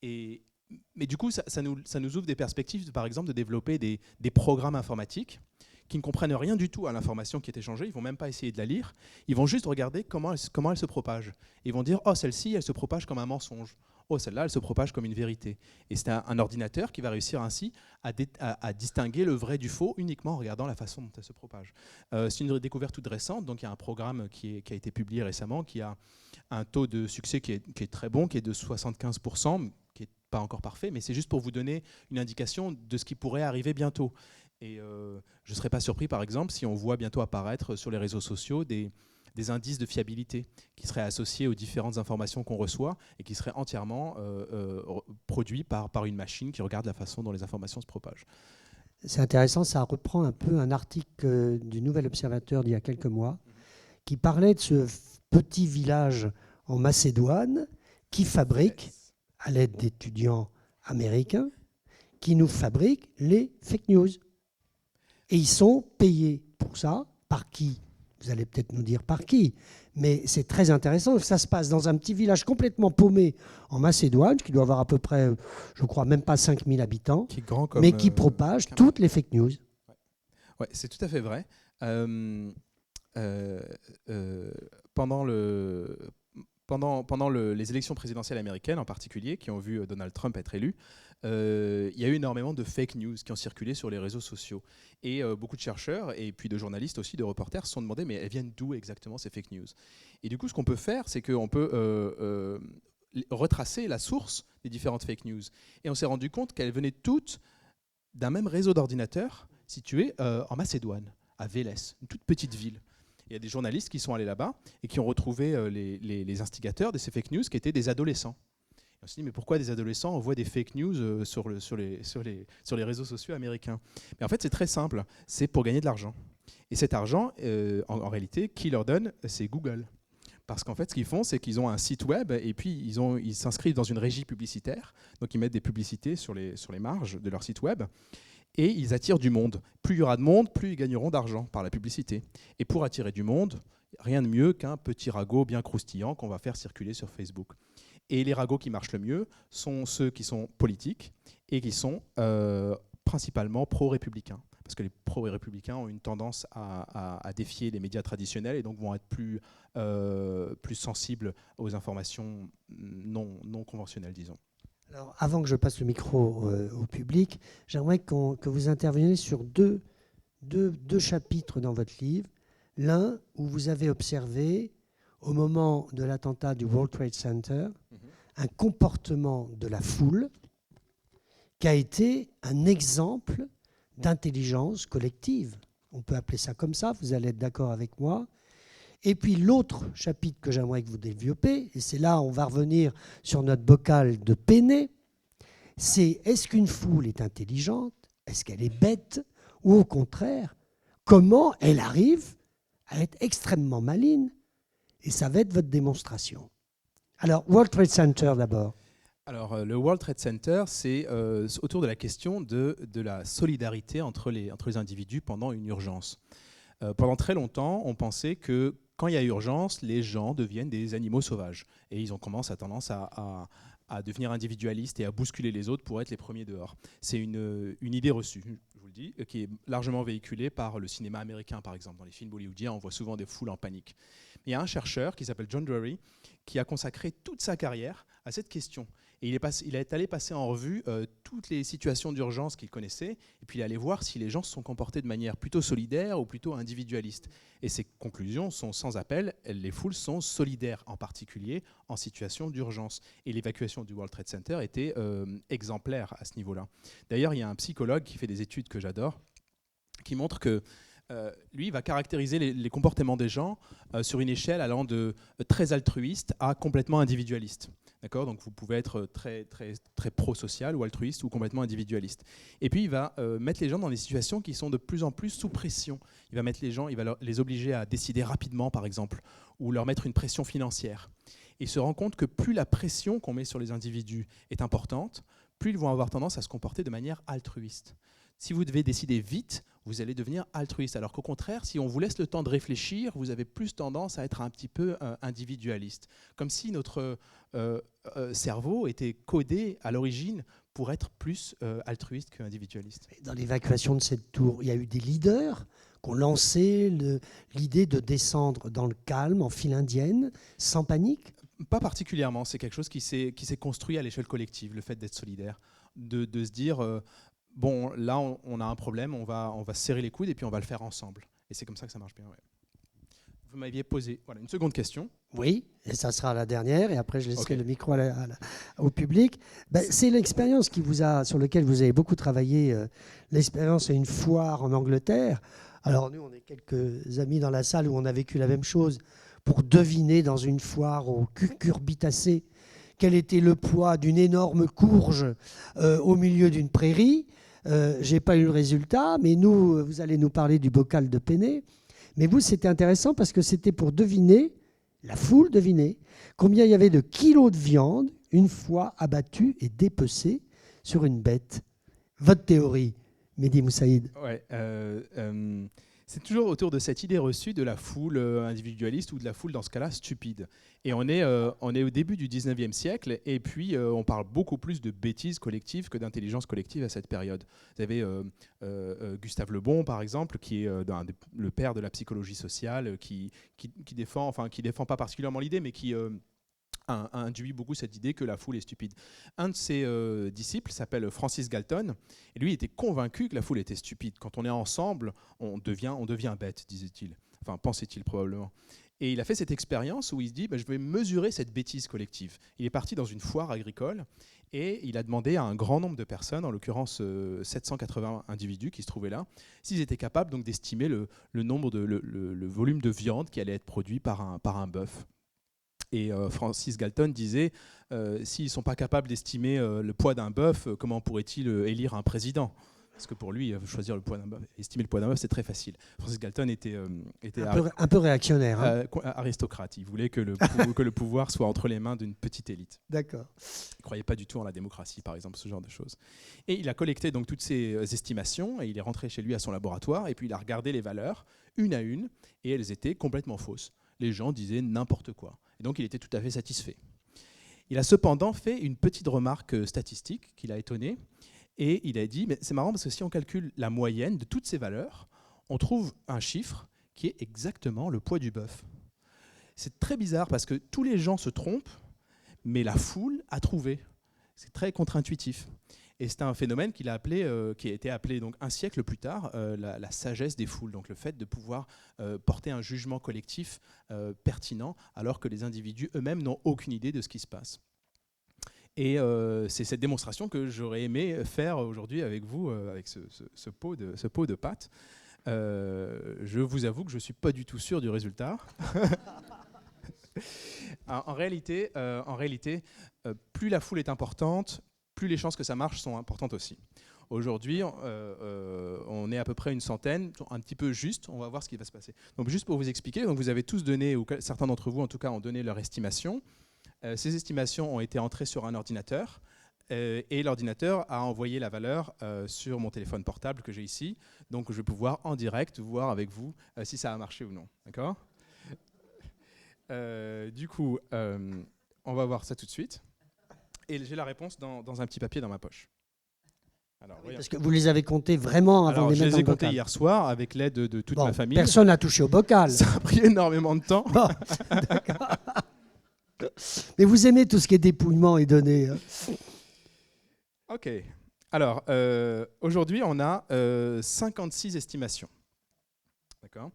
[SPEAKER 3] Mais du coup, ça nous ouvre des perspectives, par exemple, de développer des programmes informatiques qui ne comprennent rien du tout à l'information qui est échangée. Ils ne vont même pas essayer de la lire. Ils vont juste regarder comment elle se propage. Ils vont dire « Oh, celle-ci, elle se propage comme un mensonge. Oh, celle-là, elle se propage comme une vérité. » Et c'est un ordinateur qui va réussir ainsi à distinguer le vrai du faux uniquement en regardant la façon dont elle se propage. C'est une découverte toute récente. Donc, il y a un programme qui a été publié récemment qui a un taux de succès qui est très bon, qui est de 75%, qui n'est pas encore parfait, mais c'est juste pour vous donner une indication de ce qui pourrait arriver bientôt. Et je ne serais pas surpris, par exemple, si on voit bientôt apparaître sur les réseaux sociaux des indices de fiabilité qui seraient associés aux différentes informations qu'on reçoit et qui seraient entièrement produits par une machine qui regarde la façon dont les informations se propagent.
[SPEAKER 2] C'est intéressant, ça reprend un peu un article du Nouvel Observateur d'il y a quelques mois qui parlait de ce petit village en Macédoine qui fabrique, à l'aide d'étudiants américains, qui nous fabriquent les fake news. Et ils sont payés pour ça. Par qui? Vous allez peut-être nous dire par qui. Mais c'est très intéressant. Ça se passe dans un petit village complètement paumé en Macédoine, qui doit avoir à peu près, je crois, même pas 5000 habitants,
[SPEAKER 3] qui est grand comme,
[SPEAKER 2] mais qui propage toutes les fake news.
[SPEAKER 3] Ouais, c'est tout à fait vrai. Pendant les élections présidentielles américaines en particulier, qui ont vu Donald Trump être élu, il y a eu énormément de fake news qui ont circulé sur les réseaux sociaux. Et beaucoup de chercheurs, et puis de journalistes aussi, de reporters, se sont demandé mais elles viennent d'où exactement ces fake news? Et du coup, ce qu'on peut faire, c'est qu'on peut retracer la source des différentes fake news. Et on s'est rendu compte qu'elles venaient toutes d'un même réseau d'ordinateurs situé en Macédoine, à Vélès, une toute petite ville. Il y a des journalistes qui sont allés là-bas et qui ont retrouvé les instigateurs de ces fake news qui étaient des adolescents. Et on s'est dit, mais pourquoi des adolescents envoient des fake news sur les réseaux sociaux américains? Mais en fait, c'est très simple, c'est pour gagner de l'argent. Et cet argent, en réalité, qui leur donne? C'est Google. Parce qu'en fait, ce qu'ils font, c'est qu'ils ont un site web et puis ils s'inscrivent dans une régie publicitaire. Donc, ils mettent des publicités sur les marges de leur site web. Et ils attirent du monde. Plus il y aura de monde, plus ils gagneront d'argent par la publicité. Et pour attirer du monde, rien de mieux qu'un petit ragot bien croustillant qu'on va faire circuler sur Facebook. Et les ragots qui marchent le mieux sont ceux qui sont politiques et qui sont principalement pro-républicains. Parce que les pro-républicains ont une tendance à défier les médias traditionnels et donc vont être plus sensibles aux informations non conventionnelles, disons.
[SPEAKER 2] Alors, avant que je passe le micro au public, j'aimerais que vous interveniez sur deux chapitres dans votre livre. L'un où vous avez observé, au moment de l'attentat du World Trade Center, un comportement de la foule qui a été un exemple d'intelligence collective. On peut appeler ça comme ça, vous allez être d'accord avec moi. Et puis l'autre chapitre que j'aimerais que vous développiez, et c'est là où on va revenir sur notre bocal de Pénet, c'est est-ce qu'une foule est intelligente? Est-ce qu'elle est bête? Ou au contraire, comment elle arrive à être extrêmement maligne? Et ça va être votre démonstration. Alors, World Trade Center d'abord.
[SPEAKER 3] Alors, le World Trade Center, c'est autour de la question de la solidarité entre les individus pendant une urgence. Pendant très longtemps, on pensait que quand il y a urgence, les gens deviennent des animaux sauvages. Et ils ont tendance à devenir individualistes et à bousculer les autres pour être les premiers dehors. C'est une idée reçue, je vous le dis, qui est largement véhiculée par le cinéma américain, par exemple. Dans les films hollywoodiens, on voit souvent des foules en panique. Il y a un chercheur qui s'appelle John Drury qui a consacré toute sa carrière à cette question. Et il est allé passer en revue toutes les situations d'urgence qu'il connaissait, et puis il est allé voir si les gens se sont comportés de manière plutôt solidaire ou plutôt individualiste. Et ses conclusions sont sans appel, les foules sont solidaires, en particulier en situation d'urgence. Et l'évacuation du World Trade Center était exemplaire à ce niveau-là. D'ailleurs, il y a un psychologue qui fait des études que j'adore, qui montre que lui, il va caractériser les comportements des gens sur une échelle allant de très altruiste à complètement individualiste. D'accord ? Donc vous pouvez être très, très, très pro-social ou altruiste ou complètement individualiste. Et puis il va mettre les gens dans des situations qui sont de plus en plus sous pression. Il va mettre les gens, il va les obliger à décider rapidement, par exemple, ou leur mettre une pression financière. Et il se rend compte que plus la pression qu'on met sur les individus est importante, plus ils vont avoir tendance à se comporter de manière altruiste. Si vous devez décider vite, vous allez devenir altruiste. Alors qu'au contraire, si on vous laisse le temps de réfléchir, vous avez plus tendance à être un petit peu individualiste. Comme si notre cerveau était codé à l'origine pour être plus altruiste qu'individualiste.
[SPEAKER 2] Dans l'évacuation de cette tour, il y a eu des leaders qui ont lancé l'idée de descendre dans le calme, en file indienne, sans panique.
[SPEAKER 3] Pas particulièrement. C'est quelque chose qui s'est construit à l'échelle collective, le fait d'être solidaire, de se dire... bon, là, on a un problème, on va se serrer les coudes et puis on va le faire ensemble. Et c'est comme ça que ça marche bien. Ouais. Vous m'aviez posé une seconde question.
[SPEAKER 2] Oui, et ça sera la dernière, et après je laisserai le micro au public. C'est l'expérience sur laquelle vous avez beaucoup travaillé, l'expérience à une foire en Angleterre. Alors nous, on est quelques amis dans la salle où on a vécu la même chose pour deviner dans une foire au cucurbitacé quel était le poids d'une énorme courge au milieu d'une prairie. Je n'ai pas eu le résultat, mais vous allez nous parler du bocal de Penney. Mais vous, c'était intéressant parce que c'était pour deviner, la foule devinait, combien il y avait de kilos de viande une fois abattue et dépecée sur une bête. Votre théorie, Mehdi Moussaïd.
[SPEAKER 3] Ouais, c'est toujours autour de cette idée reçue de la foule individualiste ou de la foule, dans ce cas-là, stupide. Et on est au début du 19e siècle, et puis on parle beaucoup plus de bêtises collectives que d'intelligence collective à cette période. Vous avez Gustave Le Bon, par exemple, qui est le père de la psychologie sociale, qui défend pas particulièrement l'idée, mais qui induit beaucoup cette idée que la foule est stupide. Un de ses disciples s'appelle Francis Galton, et lui était convaincu que la foule était stupide. Quand on est ensemble, on devient bête, disait-il. Enfin, pensait-il probablement. Et il a fait cette expérience où il se dit je vais mesurer cette bêtise collective. Il est parti dans une foire agricole et il a demandé à un grand nombre de personnes, en l'occurrence 780 individus qui se trouvaient là, s'ils étaient capables donc d'estimer le volume de viande qui allait être produit par un bœuf. Et Francis Galton disait s'ils ne sont pas capables d'estimer le poids d'un bœuf, comment pourraient-ils élire un président ? Parce que pour lui, choisir le poids d'un bœuf, estimer le poids d'un bœuf, c'est très facile. Francis Galton était
[SPEAKER 2] un peu réactionnaire.
[SPEAKER 3] Aristocrate. Il voulait que le pouvoir soit entre les mains d'une petite élite.
[SPEAKER 2] D'accord.
[SPEAKER 3] Il ne croyait pas du tout en la démocratie, par exemple, ce genre de choses. Et il a collecté donc toutes ces estimations, et il est rentré chez lui à son laboratoire, et puis il a regardé les valeurs, une à une, et elles étaient complètement fausses. Les gens disaient n'importe quoi. Et donc il était tout à fait satisfait. Il a cependant fait une petite remarque statistique qui l'a étonné. Et il a dit, mais c'est marrant parce que si on calcule la moyenne de toutes ces valeurs, on trouve un chiffre qui est exactement le poids du bœuf. C'est très bizarre parce que tous les gens se trompent, mais la foule a trouvé. C'est très contre-intuitif. Et c'est un phénomène qui a été appelé donc, un siècle plus tard la sagesse des foules, donc le fait de pouvoir porter un jugement collectif pertinent alors que les individus eux-mêmes n'ont aucune idée de ce qui se passe. Et c'est cette démonstration que j'aurais aimé faire aujourd'hui avec vous, avec ce pot de pâte. Je vous avoue que je ne suis pas du tout sûr du résultat. En réalité, plus la foule est importante, plus les chances que ça marche sont importantes aussi. Aujourd'hui, on est à peu près une centaine, un petit peu juste, on va voir ce qui va se passer. Donc juste pour vous expliquer, donc vous avez tous donné, ou certains d'entre vous en tout cas ont donné leur estimation. Ces estimations ont été entrées sur un ordinateur et l'ordinateur a envoyé la valeur sur mon téléphone portable que j'ai ici. Donc je vais pouvoir en direct voir avec vous si ça a marché ou non. D'accord ? Du coup, on va voir ça tout de suite. Et j'ai la réponse dans un petit papier dans ma poche. Alors,
[SPEAKER 2] parce que vous les avez comptés vraiment avant de les mettre dans le bocal.
[SPEAKER 3] Je les ai comptés hier soir avec l'aide de toute ma famille.
[SPEAKER 2] Personne n'a touché au bocal.
[SPEAKER 3] Ça a pris énormément de temps.
[SPEAKER 2] Bon, d'accord. Mais vous aimez tout ce qui est dépouillement et données. Hein.
[SPEAKER 3] Ok. Alors, aujourd'hui, on a 56 estimations. D'accord.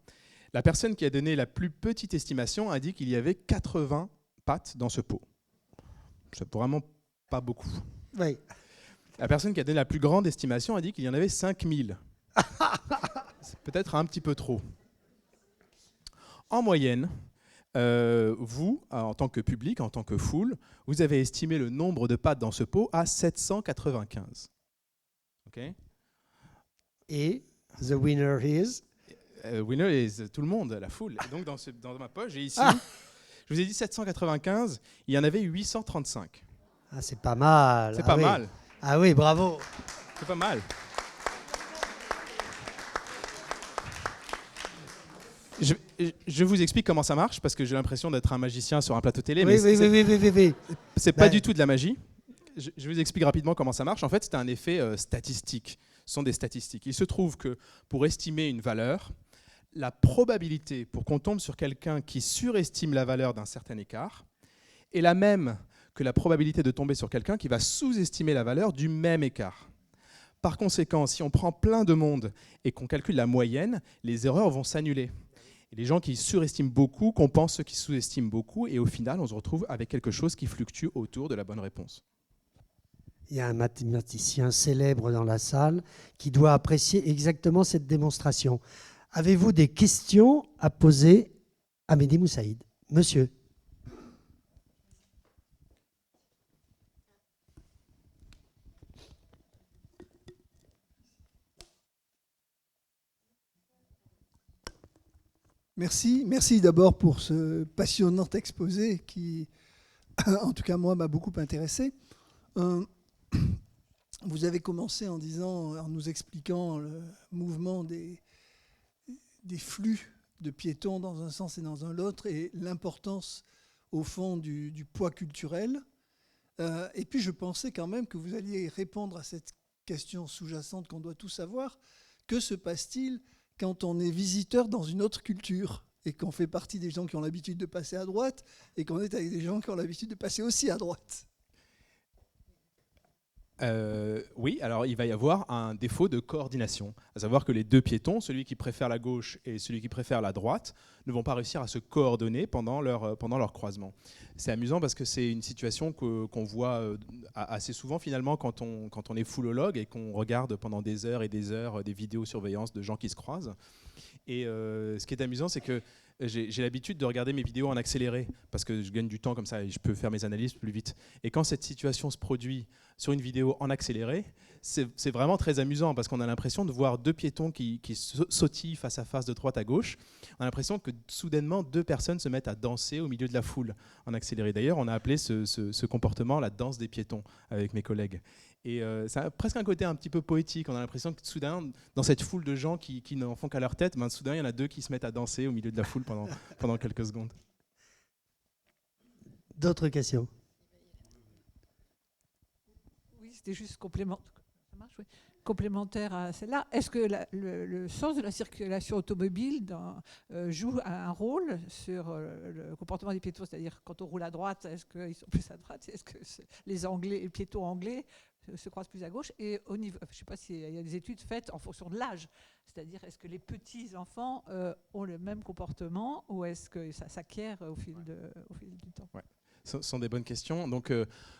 [SPEAKER 3] La personne qui a donné la plus petite estimation a dit qu'il y avait 80 pattes dans ce pot. C'est vraiment pas beaucoup.
[SPEAKER 2] Oui.
[SPEAKER 3] La personne qui a donné la plus grande estimation a dit qu'il y en avait 5000. C'est peut-être un petit peu trop. En moyenne, vous, en tant que public, en tant que foule, vous avez estimé le nombre de pattes dans ce pot à 795. Okay.
[SPEAKER 2] Et the winner is
[SPEAKER 3] winner is tout le monde, la foule. Et donc dans ma poche, j'ai ici, je vous ai dit 795, il y en avait 835.
[SPEAKER 2] Ah, c'est pas mal.
[SPEAKER 3] C'est pas mal.
[SPEAKER 2] Ah oui, bravo.
[SPEAKER 3] C'est pas mal. Je vous explique comment ça marche, parce que j'ai l'impression d'être un magicien sur un plateau télé.
[SPEAKER 2] Oui,
[SPEAKER 3] mais
[SPEAKER 2] oui.
[SPEAKER 3] C'est pas du tout de la magie. Je vous explique rapidement comment ça marche. En fait, c'est un effet statistique. Ce sont des statistiques. Il se trouve que pour estimer une valeur, la probabilité pour qu'on tombe sur quelqu'un qui surestime la valeur d'un certain écart est la même que la probabilité de tomber sur quelqu'un qui va sous-estimer la valeur du même écart. Par conséquent, si on prend plein de monde et qu'on calcule la moyenne, les erreurs vont s'annuler. Et les gens qui surestiment beaucoup compensent ceux qui sous-estiment beaucoup, et au final, on se retrouve avec quelque chose qui fluctue autour de la bonne réponse.
[SPEAKER 2] Il y a un mathématicien célèbre dans la salle qui doit apprécier exactement cette démonstration. Avez-vous des questions à poser à Mehdi Moussaïd? Monsieur.
[SPEAKER 4] Merci d'abord pour ce passionnant exposé qui, en tout cas moi, m'a beaucoup intéressé. Vous avez commencé en nous expliquant le mouvement des flux de piétons dans un sens et dans l'autre et l'importance au fond du poids culturel. Et puis je pensais quand même que vous alliez répondre à cette question sous-jacente qu'on doit tous savoir. Que se passe-t-il quand on est visiteur dans une autre culture et qu'on fait partie des gens qui ont l'habitude de passer à droite et qu'on est avec des gens qui ont l'habitude de passer aussi à droite?
[SPEAKER 3] Oui, alors il va y avoir un défaut de coordination, à savoir que les deux piétons, celui qui préfère la gauche et celui qui préfère la droite, ne vont pas réussir à se coordonner pendant leur croisement. C'est amusant parce que c'est une situation qu'on voit assez souvent finalement quand on est foulologue et qu'on regarde pendant des heures et des heures des vidéosurveillance de gens qui se croisent. Et ce qui est amusant, c'est que j'ai l'habitude de regarder mes vidéos en accéléré parce que je gagne du temps comme ça et je peux faire mes analyses plus vite. Et quand cette situation se produit sur une vidéo en accéléré, c'est vraiment très amusant parce qu'on a l'impression de voir deux piétons qui sautillent face à face de droite à gauche. On a l'impression que soudainement deux personnes se mettent à danser au milieu de la foule en accéléré. D'ailleurs, on a appelé ce comportement la danse des piétons avec mes collègues. Et ça a presque un côté un petit peu poétique. On a l'impression que soudain, dans cette foule de gens qui n'en font qu'à leur tête, soudain il y en a deux qui se mettent à danser au milieu de la foule pendant quelques secondes.
[SPEAKER 2] D'autres questions?
[SPEAKER 5] Oui, c'était juste complémentaire à celle-là. Est-ce que le sens de la circulation automobile joue un rôle sur le comportement des piétons? C'est-à-dire, quand on roule à droite, est-ce qu'ils sont plus à droite? Est-ce que les piétons anglais se croisent plus à gauche? Et au niveau, je ne sais pas s'il y a des études faites en fonction de l'âge. C'est-à-dire, est-ce que les petits-enfants ont le même comportement ou est-ce que ça s'acquiert au fil du temps?
[SPEAKER 3] Ouais. Ce sont des bonnes questions. Donc,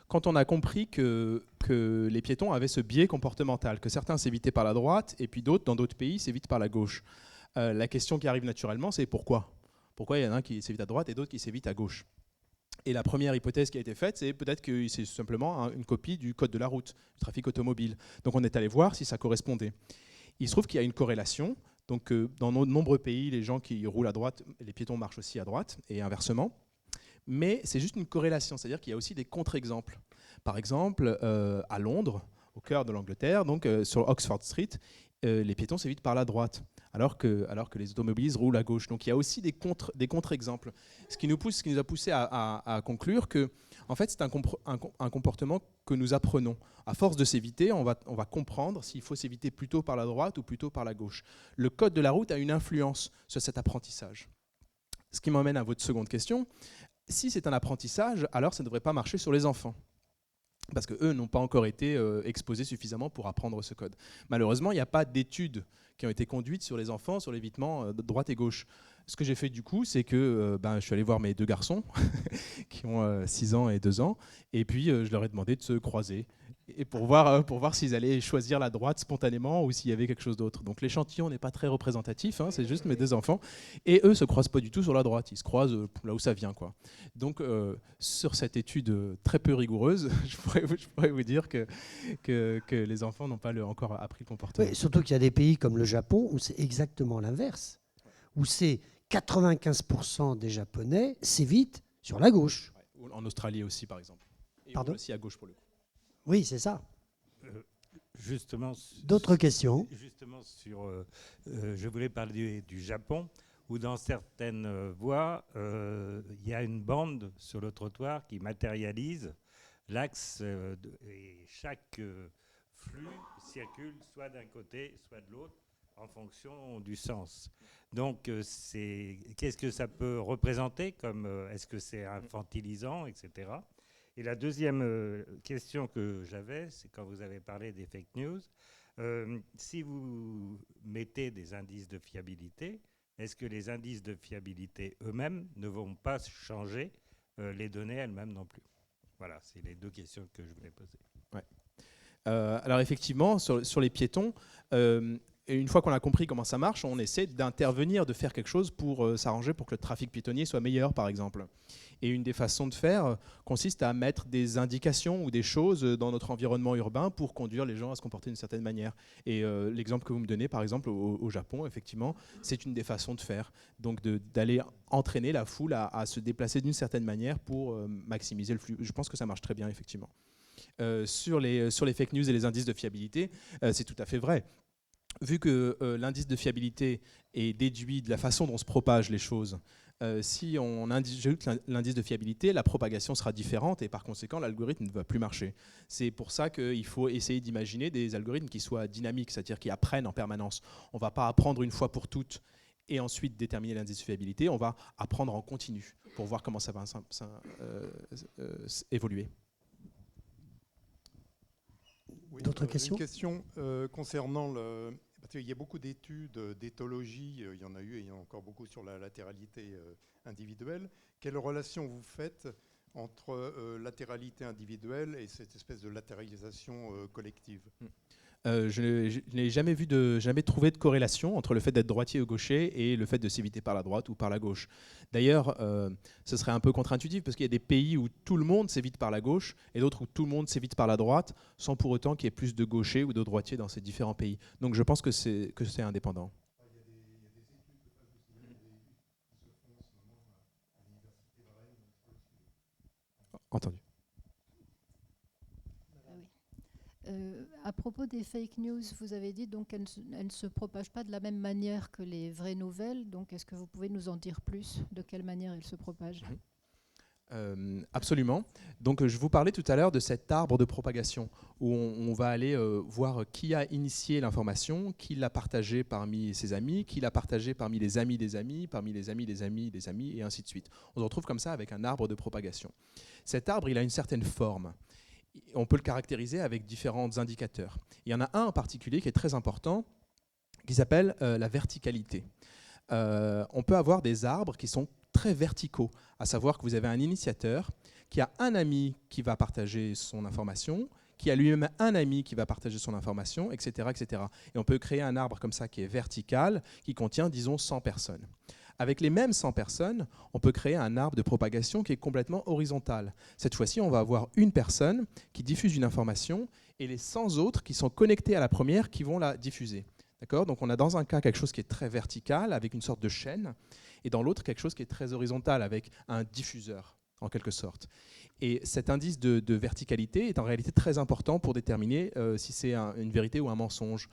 [SPEAKER 3] quand on a compris que les piétons avaient ce biais comportemental, que certains s'évitaient par la droite et puis d'autres, dans d'autres pays, s'évitent par la gauche, la question qui arrive naturellement, c'est pourquoi? Pourquoi il y en a un qui s'évite à droite et d'autres qui s'évitent à gauche? Et la première hypothèse qui a été faite, c'est peut-être que c'est simplement une copie du code de la route, du trafic automobile. Donc on est allé voir si ça correspondait. Il se trouve qu'il y a une corrélation. Donc dans de nombreux pays, les gens qui roulent à droite, les piétons marchent aussi à droite et inversement. Mais c'est juste une corrélation, c'est-à-dire qu'il y a aussi des contre-exemples. Par exemple, à Londres, au cœur de l'Angleterre, donc sur Oxford Street, les piétons s'évitent par la droite, alors que les automobilistes roulent à gauche. Donc il y a aussi des contre-exemples. Ce qui nous a poussé à conclure que, en fait, c'est un comportement que nous apprenons. À force de s'éviter, on va comprendre s'il faut s'éviter plutôt par la droite ou plutôt par la gauche. Le code de la route a une influence sur cet apprentissage. Ce qui m'emmène à votre seconde question. Si c'est un apprentissage, alors ça ne devrait pas marcher sur les enfants. Parce qu'eux n'ont pas encore été exposés suffisamment pour apprendre ce code. Malheureusement, il n'y a pas d'études qui ont été conduites sur les enfants, sur l'évitement de droite et gauche. Ce que j'ai fait du coup, c'est que je suis allé voir mes 2 garçons, qui ont 6 ans et 2 ans, et puis je leur ai demandé de se croiser, et pour voir s'ils allaient choisir la droite spontanément ou s'il y avait quelque chose d'autre. Donc l'échantillon n'est pas très représentatif, hein, c'est juste mes 2 enfants, et eux ne se croisent pas du tout sur la droite, ils se croisent là où ça vient, quoi. Donc sur cette étude très peu rigoureuse, je pourrais vous dire que les enfants n'ont pas encore appris le comportement.
[SPEAKER 2] Oui, surtout qu'il y a des pays comme le Japon où c'est exactement l'inverse, où c'est 95% des Japonais s'évitent sur la gauche.
[SPEAKER 3] Ouais, en Australie aussi, par exemple. Et
[SPEAKER 2] Pardon ?
[SPEAKER 3] aussi à gauche pour le coup.
[SPEAKER 2] Oui, c'est ça.
[SPEAKER 6] Justement,
[SPEAKER 2] D'autres questions ?
[SPEAKER 6] Justement, je voulais parler du Japon, où dans certaines voies, il y a une bande sur le trottoir qui matérialise l'axe, et chaque flux circule soit d'un côté, soit de l'autre, en fonction du sens. Donc, qu'est-ce que ça peut représenter comme, est-ce que c'est infantilisant, etc. Et la deuxième question que j'avais, c'est quand vous avez parlé des fake news, si vous mettez des indices de fiabilité, est-ce que les indices de fiabilité eux-mêmes ne vont pas changer les données elles-mêmes non plus? Voilà, c'est les 2 questions que je voulais poser.
[SPEAKER 3] Ouais. Alors effectivement, sur les piétons, et une fois qu'on a compris comment ça marche, on essaie d'intervenir, de faire quelque chose pour s'arranger pour que le trafic piétonnier soit meilleur, par exemple. Et une des façons de faire consiste à mettre des indications ou des choses dans notre environnement urbain pour conduire les gens à se comporter d'une certaine manière. Et l'exemple que vous me donnez, par exemple, au Japon, effectivement, c'est une des façons de faire. Donc d'aller entraîner la foule à se déplacer d'une certaine manière pour maximiser le flux. Je pense que ça marche très bien, effectivement. Sur les fake news et les indices de fiabilité, c'est tout à fait vrai. Vu que l'indice de fiabilité est déduit de la façon dont se propagent les choses, si on ajoute l'indice de fiabilité, la propagation sera différente et par conséquent, l'algorithme ne va plus marcher. C'est pour ça qu'il faut essayer d'imaginer des algorithmes qui soient dynamiques, c'est-à-dire qui apprennent en permanence. On ne va pas apprendre une fois pour toutes et ensuite déterminer l'indice de fiabilité, on va apprendre en continu pour voir comment ça va évoluer.
[SPEAKER 7] Oui,
[SPEAKER 2] D'autres questions ?
[SPEAKER 7] Une question concernant parce qu'il y a beaucoup d'études d'éthologie, il y en a eu et il y en a encore beaucoup sur la latéralité individuelle. Quelle relation vous faites entre latéralité individuelle et cette espèce de latéralisation collective ?
[SPEAKER 3] Je n'ai jamais trouvé de corrélation entre le fait d'être droitier ou gaucher et le fait de s'éviter par la droite ou par la gauche. D'ailleurs, ce serait un peu contre-intuitif parce qu'il y a des pays où tout le monde s'évite par la gauche et d'autres où tout le monde s'évite par la droite, sans pour autant qu'il y ait plus de gauchers ou de droitiers dans ces différents pays. Donc je pense que c'est indépendant. Entendu.
[SPEAKER 8] À propos des fake news, vous avez dit donc qu'elles ne se propagent pas de la même manière que les vraies nouvelles. Donc, est-ce que vous pouvez nous en dire plus? De quelle manière elles se propagent?
[SPEAKER 3] Absolument. Donc je vous parlais tout à l'heure de cet arbre de propagation où on va aller voir qui a initié l'information, qui l'a partagé parmi ses amis, qui l'a partagé parmi les amis des amis, parmi les amis des amis des amis, et ainsi de suite. On se retrouve comme ça avec un arbre de propagation. Cet arbre, il a une certaine forme. On peut le caractériser avec différents indicateurs. Il y en a un en particulier qui est très important, qui s'appelle la verticalité. On peut avoir des arbres qui sont très verticaux, à savoir que vous avez un initiateur qui a un ami qui va partager son information, qui a lui-même un ami qui va partager son information, etc., etc. Et on peut créer un arbre comme ça qui est vertical, qui contient, disons, 100 personnes. Avec les mêmes 100 personnes, on peut créer un arbre de propagation qui est complètement horizontal. Cette fois-ci, on va avoir une personne qui diffuse une information et les 100 autres qui sont connectés à la première qui vont la diffuser. D'accord ? Donc on a dans un cas quelque chose qui est très vertical, avec une sorte de chaîne, et dans l'autre quelque chose qui est très horizontal, avec un diffuseur, en quelque sorte. Et cet indice de verticalité est en réalité très important pour déterminer si c'est une vérité ou un mensonge.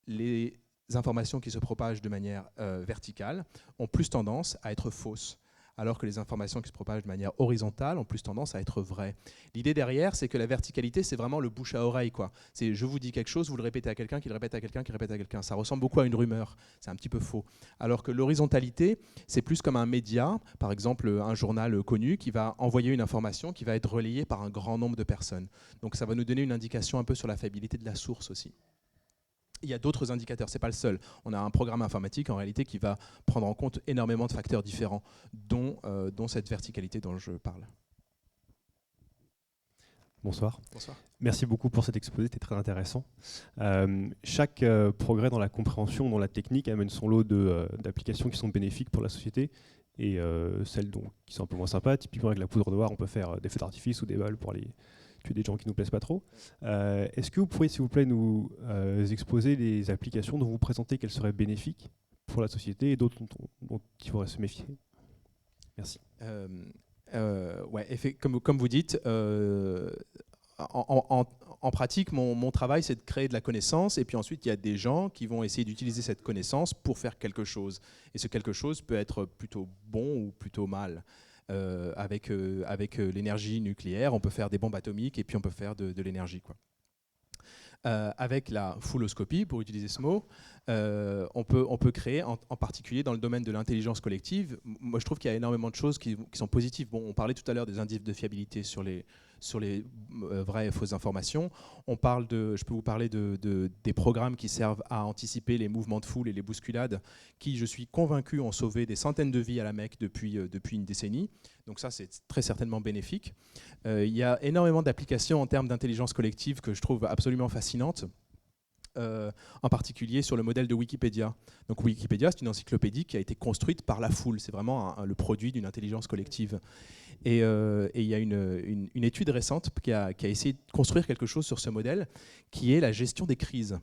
[SPEAKER 3] Les informations qui se propagent de manière verticale ont plus tendance à être fausses, alors que les informations qui se propagent de manière horizontale ont plus tendance à être vraies. L'idée derrière, c'est que la verticalité, c'est vraiment le bouche à oreille, quoi. C'est je vous dis quelque chose, vous le répétez à quelqu'un, qui le répète à quelqu'un, qui répète à quelqu'un. Ça ressemble beaucoup à une rumeur, c'est un petit peu faux. Alors que l'horizontalité, c'est plus comme un média, par exemple un journal connu, qui va envoyer une information qui va être relayée par un grand nombre de personnes. Donc ça va nous donner une indication un peu sur la fiabilité de la source aussi. Il y a d'autres indicateurs, ce n'est pas le seul. On a un programme informatique en réalité qui va prendre en compte énormément de facteurs différents, dont cette verticalité dont je parle.
[SPEAKER 9] Bonsoir.
[SPEAKER 3] Bonsoir.
[SPEAKER 9] Merci beaucoup pour cet exposé, c'était très intéressant. Chaque progrès dans la compréhension, dans la technique, amène son lot d'applications qui sont bénéfiques pour la société et celles qui sont un peu moins sympas. Typiquement avec la poudre noire, on peut faire des feux d'artifice ou des balles pour aller tuer des gens qui ne nous plaisent pas trop. Est-ce que vous pourriez, s'il vous plaît, nous exposer les applications dont vous présentez qu'elles seraient bénéfiques pour la société et d'autres dont il faudrait se méfier? Merci.
[SPEAKER 3] Ouais, comme vous dites, en pratique, mon travail, c'est de créer de la connaissance, et puis ensuite, il y a des gens qui vont essayer d'utiliser cette connaissance pour faire quelque chose. Et ce quelque chose peut être plutôt bon ou plutôt mal. Avec l'énergie nucléaire, on peut faire des bombes atomiques, et puis on peut faire de l'énergie, quoi. Avec la fouloscopie, pour utiliser ce mot, on peut créer, en particulier dans le domaine de l'intelligence collective. Moi, je trouve qu'il y a énormément de choses qui sont positives. Bon, on parlait tout à l'heure des indices de fiabilité sur les vraies et fausses informations. Je peux vous parler des programmes qui servent à anticiper les mouvements de foule et les bousculades, qui, je suis convaincu, ont sauvé des centaines de vies à la Mecque depuis une décennie. Donc ça, c'est très certainement bénéfique. Il y a énormément d'applications en termes d'intelligence collective que je trouve absolument fascinantes. En particulier sur le modèle de Wikipédia. Donc Wikipédia, c'est une encyclopédie qui a été construite par la foule. C'est vraiment le produit d'une intelligence collective. Et il y a une étude récente qui a essayé de construire quelque chose sur ce modèle, qui est la gestion des crises.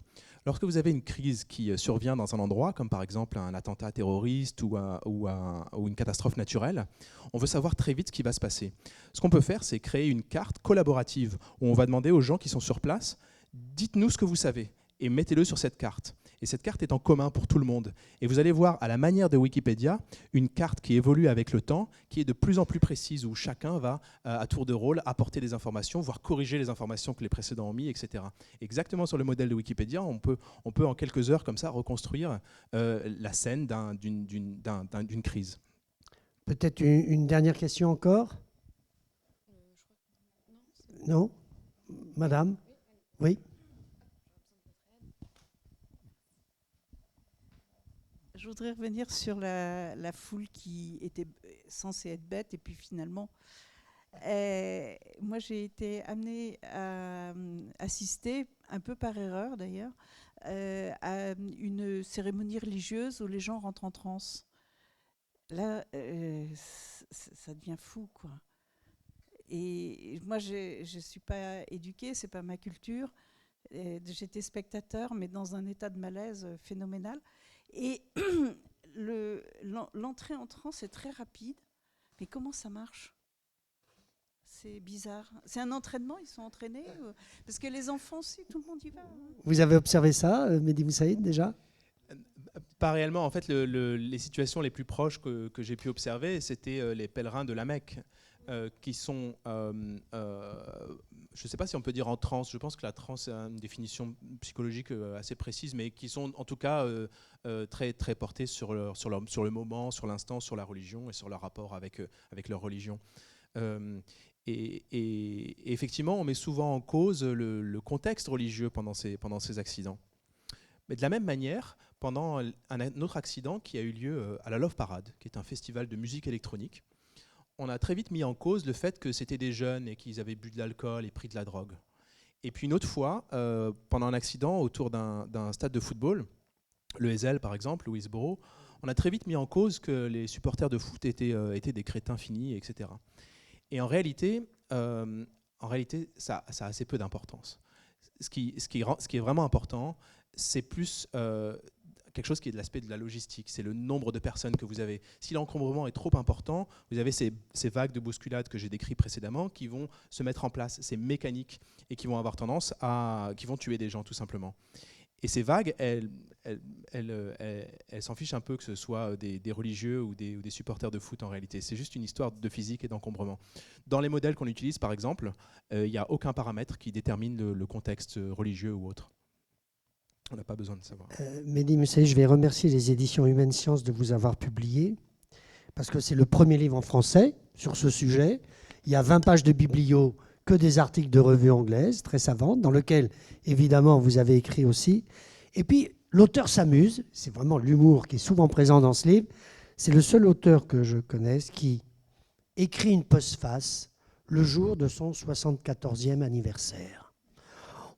[SPEAKER 3] Lorsque vous avez une crise qui survient dans un endroit, comme par exemple un attentat terroriste ou une catastrophe naturelle, on veut savoir très vite ce qui va se passer. Ce qu'on peut faire, c'est créer une carte collaborative où on va demander aux gens qui sont sur place, dites-nous ce que vous savez et mettez-le sur cette carte. Et cette carte est en commun pour tout le monde. Et vous allez voir, à la manière de Wikipédia, une carte qui évolue avec le temps, qui est de plus en plus précise, où chacun va, à tour de rôle, apporter des informations, voire corriger les informations que les précédents ont mis, etc. Exactement sur le modèle de Wikipédia, on peut en quelques heures, comme ça, reconstruire la scène d'une crise.
[SPEAKER 2] Peut-être une dernière question encore? Non? Madame? Oui?
[SPEAKER 10] Je voudrais revenir sur la foule qui était censée être bête et puis finalement, moi j'ai été amenée à assister, un peu par erreur d'ailleurs, à une cérémonie religieuse où les gens rentrent en transe. Là, ça devient fou, quoi. Et moi, je ne suis pas éduquée, ce n'est pas ma culture. J'étais spectateur, mais dans un état de malaise phénoménal. Et l'entrée en transe est très rapide. Mais comment ça marche? C'est bizarre. C'est un entraînement, ils sont entraînés? Parce que les enfants aussi, tout le monde y va.
[SPEAKER 2] Vous avez observé ça, Mehdi Moussaïd, déjà?
[SPEAKER 3] Pas réellement. En fait, les situations les plus proches que j'ai pu observer, c'était les pèlerins de la Mecque, qui sont, je ne sais pas si on peut dire en transe, je pense que la transe a une définition psychologique assez précise, mais qui sont en tout cas très, très portés sur le moment, sur l'instant, sur la religion et sur leur rapport avec leur religion. Et effectivement, on met souvent en cause le contexte religieux pendant ces accidents. Mais de la même manière, pendant un autre accident qui a eu lieu à la Love Parade, qui est un festival de musique électronique, on a très vite mis en cause le fait que c'était des jeunes et qu'ils avaient bu de l'alcool et pris de la drogue. Et puis une autre fois, pendant un accident autour d'un stade de football, le Heysel par exemple, ou Hillsborough, on a très vite mis en cause que les supporters de foot étaient des crétins finis, etc. Et en réalité, ça a assez peu d'importance. Ce qui est vraiment important, c'est plus quelque chose qui est de l'aspect de la logistique, c'est le nombre de personnes que vous avez. Si l'encombrement est trop important, vous avez ces vagues de bousculades que j'ai décrites précédemment qui vont se mettre en place, ces mécaniques, et qui vont avoir tendance qui vont tuer des gens tout simplement. Et ces vagues, elles elle s'en fiche un peu que ce soit des religieux ou des supporters de foot en réalité. C'est juste une histoire de physique et d'encombrement. Dans les modèles qu'on utilise, par exemple, il n'y a aucun paramètre qui détermine le contexte religieux ou autre. On n'a pas besoin de savoir.
[SPEAKER 2] Mehdi Moussaïd, je vais remercier les éditions Humaine Sciences de vous avoir publié, parce que c'est le premier livre en français sur ce sujet. Il y a 20 pages de biblio, que des articles de revues anglaises, très savantes, dans lesquels, évidemment, vous avez écrit aussi. Et puis, l'auteur s'amuse, c'est vraiment l'humour qui est souvent présent dans ce livre. C'est le seul auteur que je connaisse qui écrit une postface le jour de son 74e anniversaire.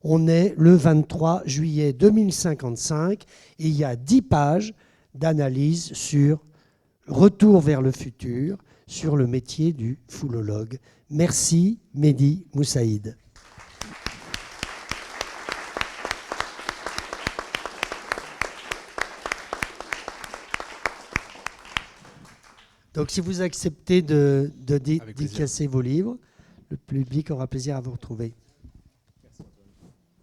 [SPEAKER 2] On est le 23 juillet 2055 et il y a 10 pages d'analyse sur Retour vers le futur, sur le métier du foulologue. Merci Mehdi Moussaïd. Donc si vous acceptez de dédicacer vos livres, le public aura plaisir à vous retrouver.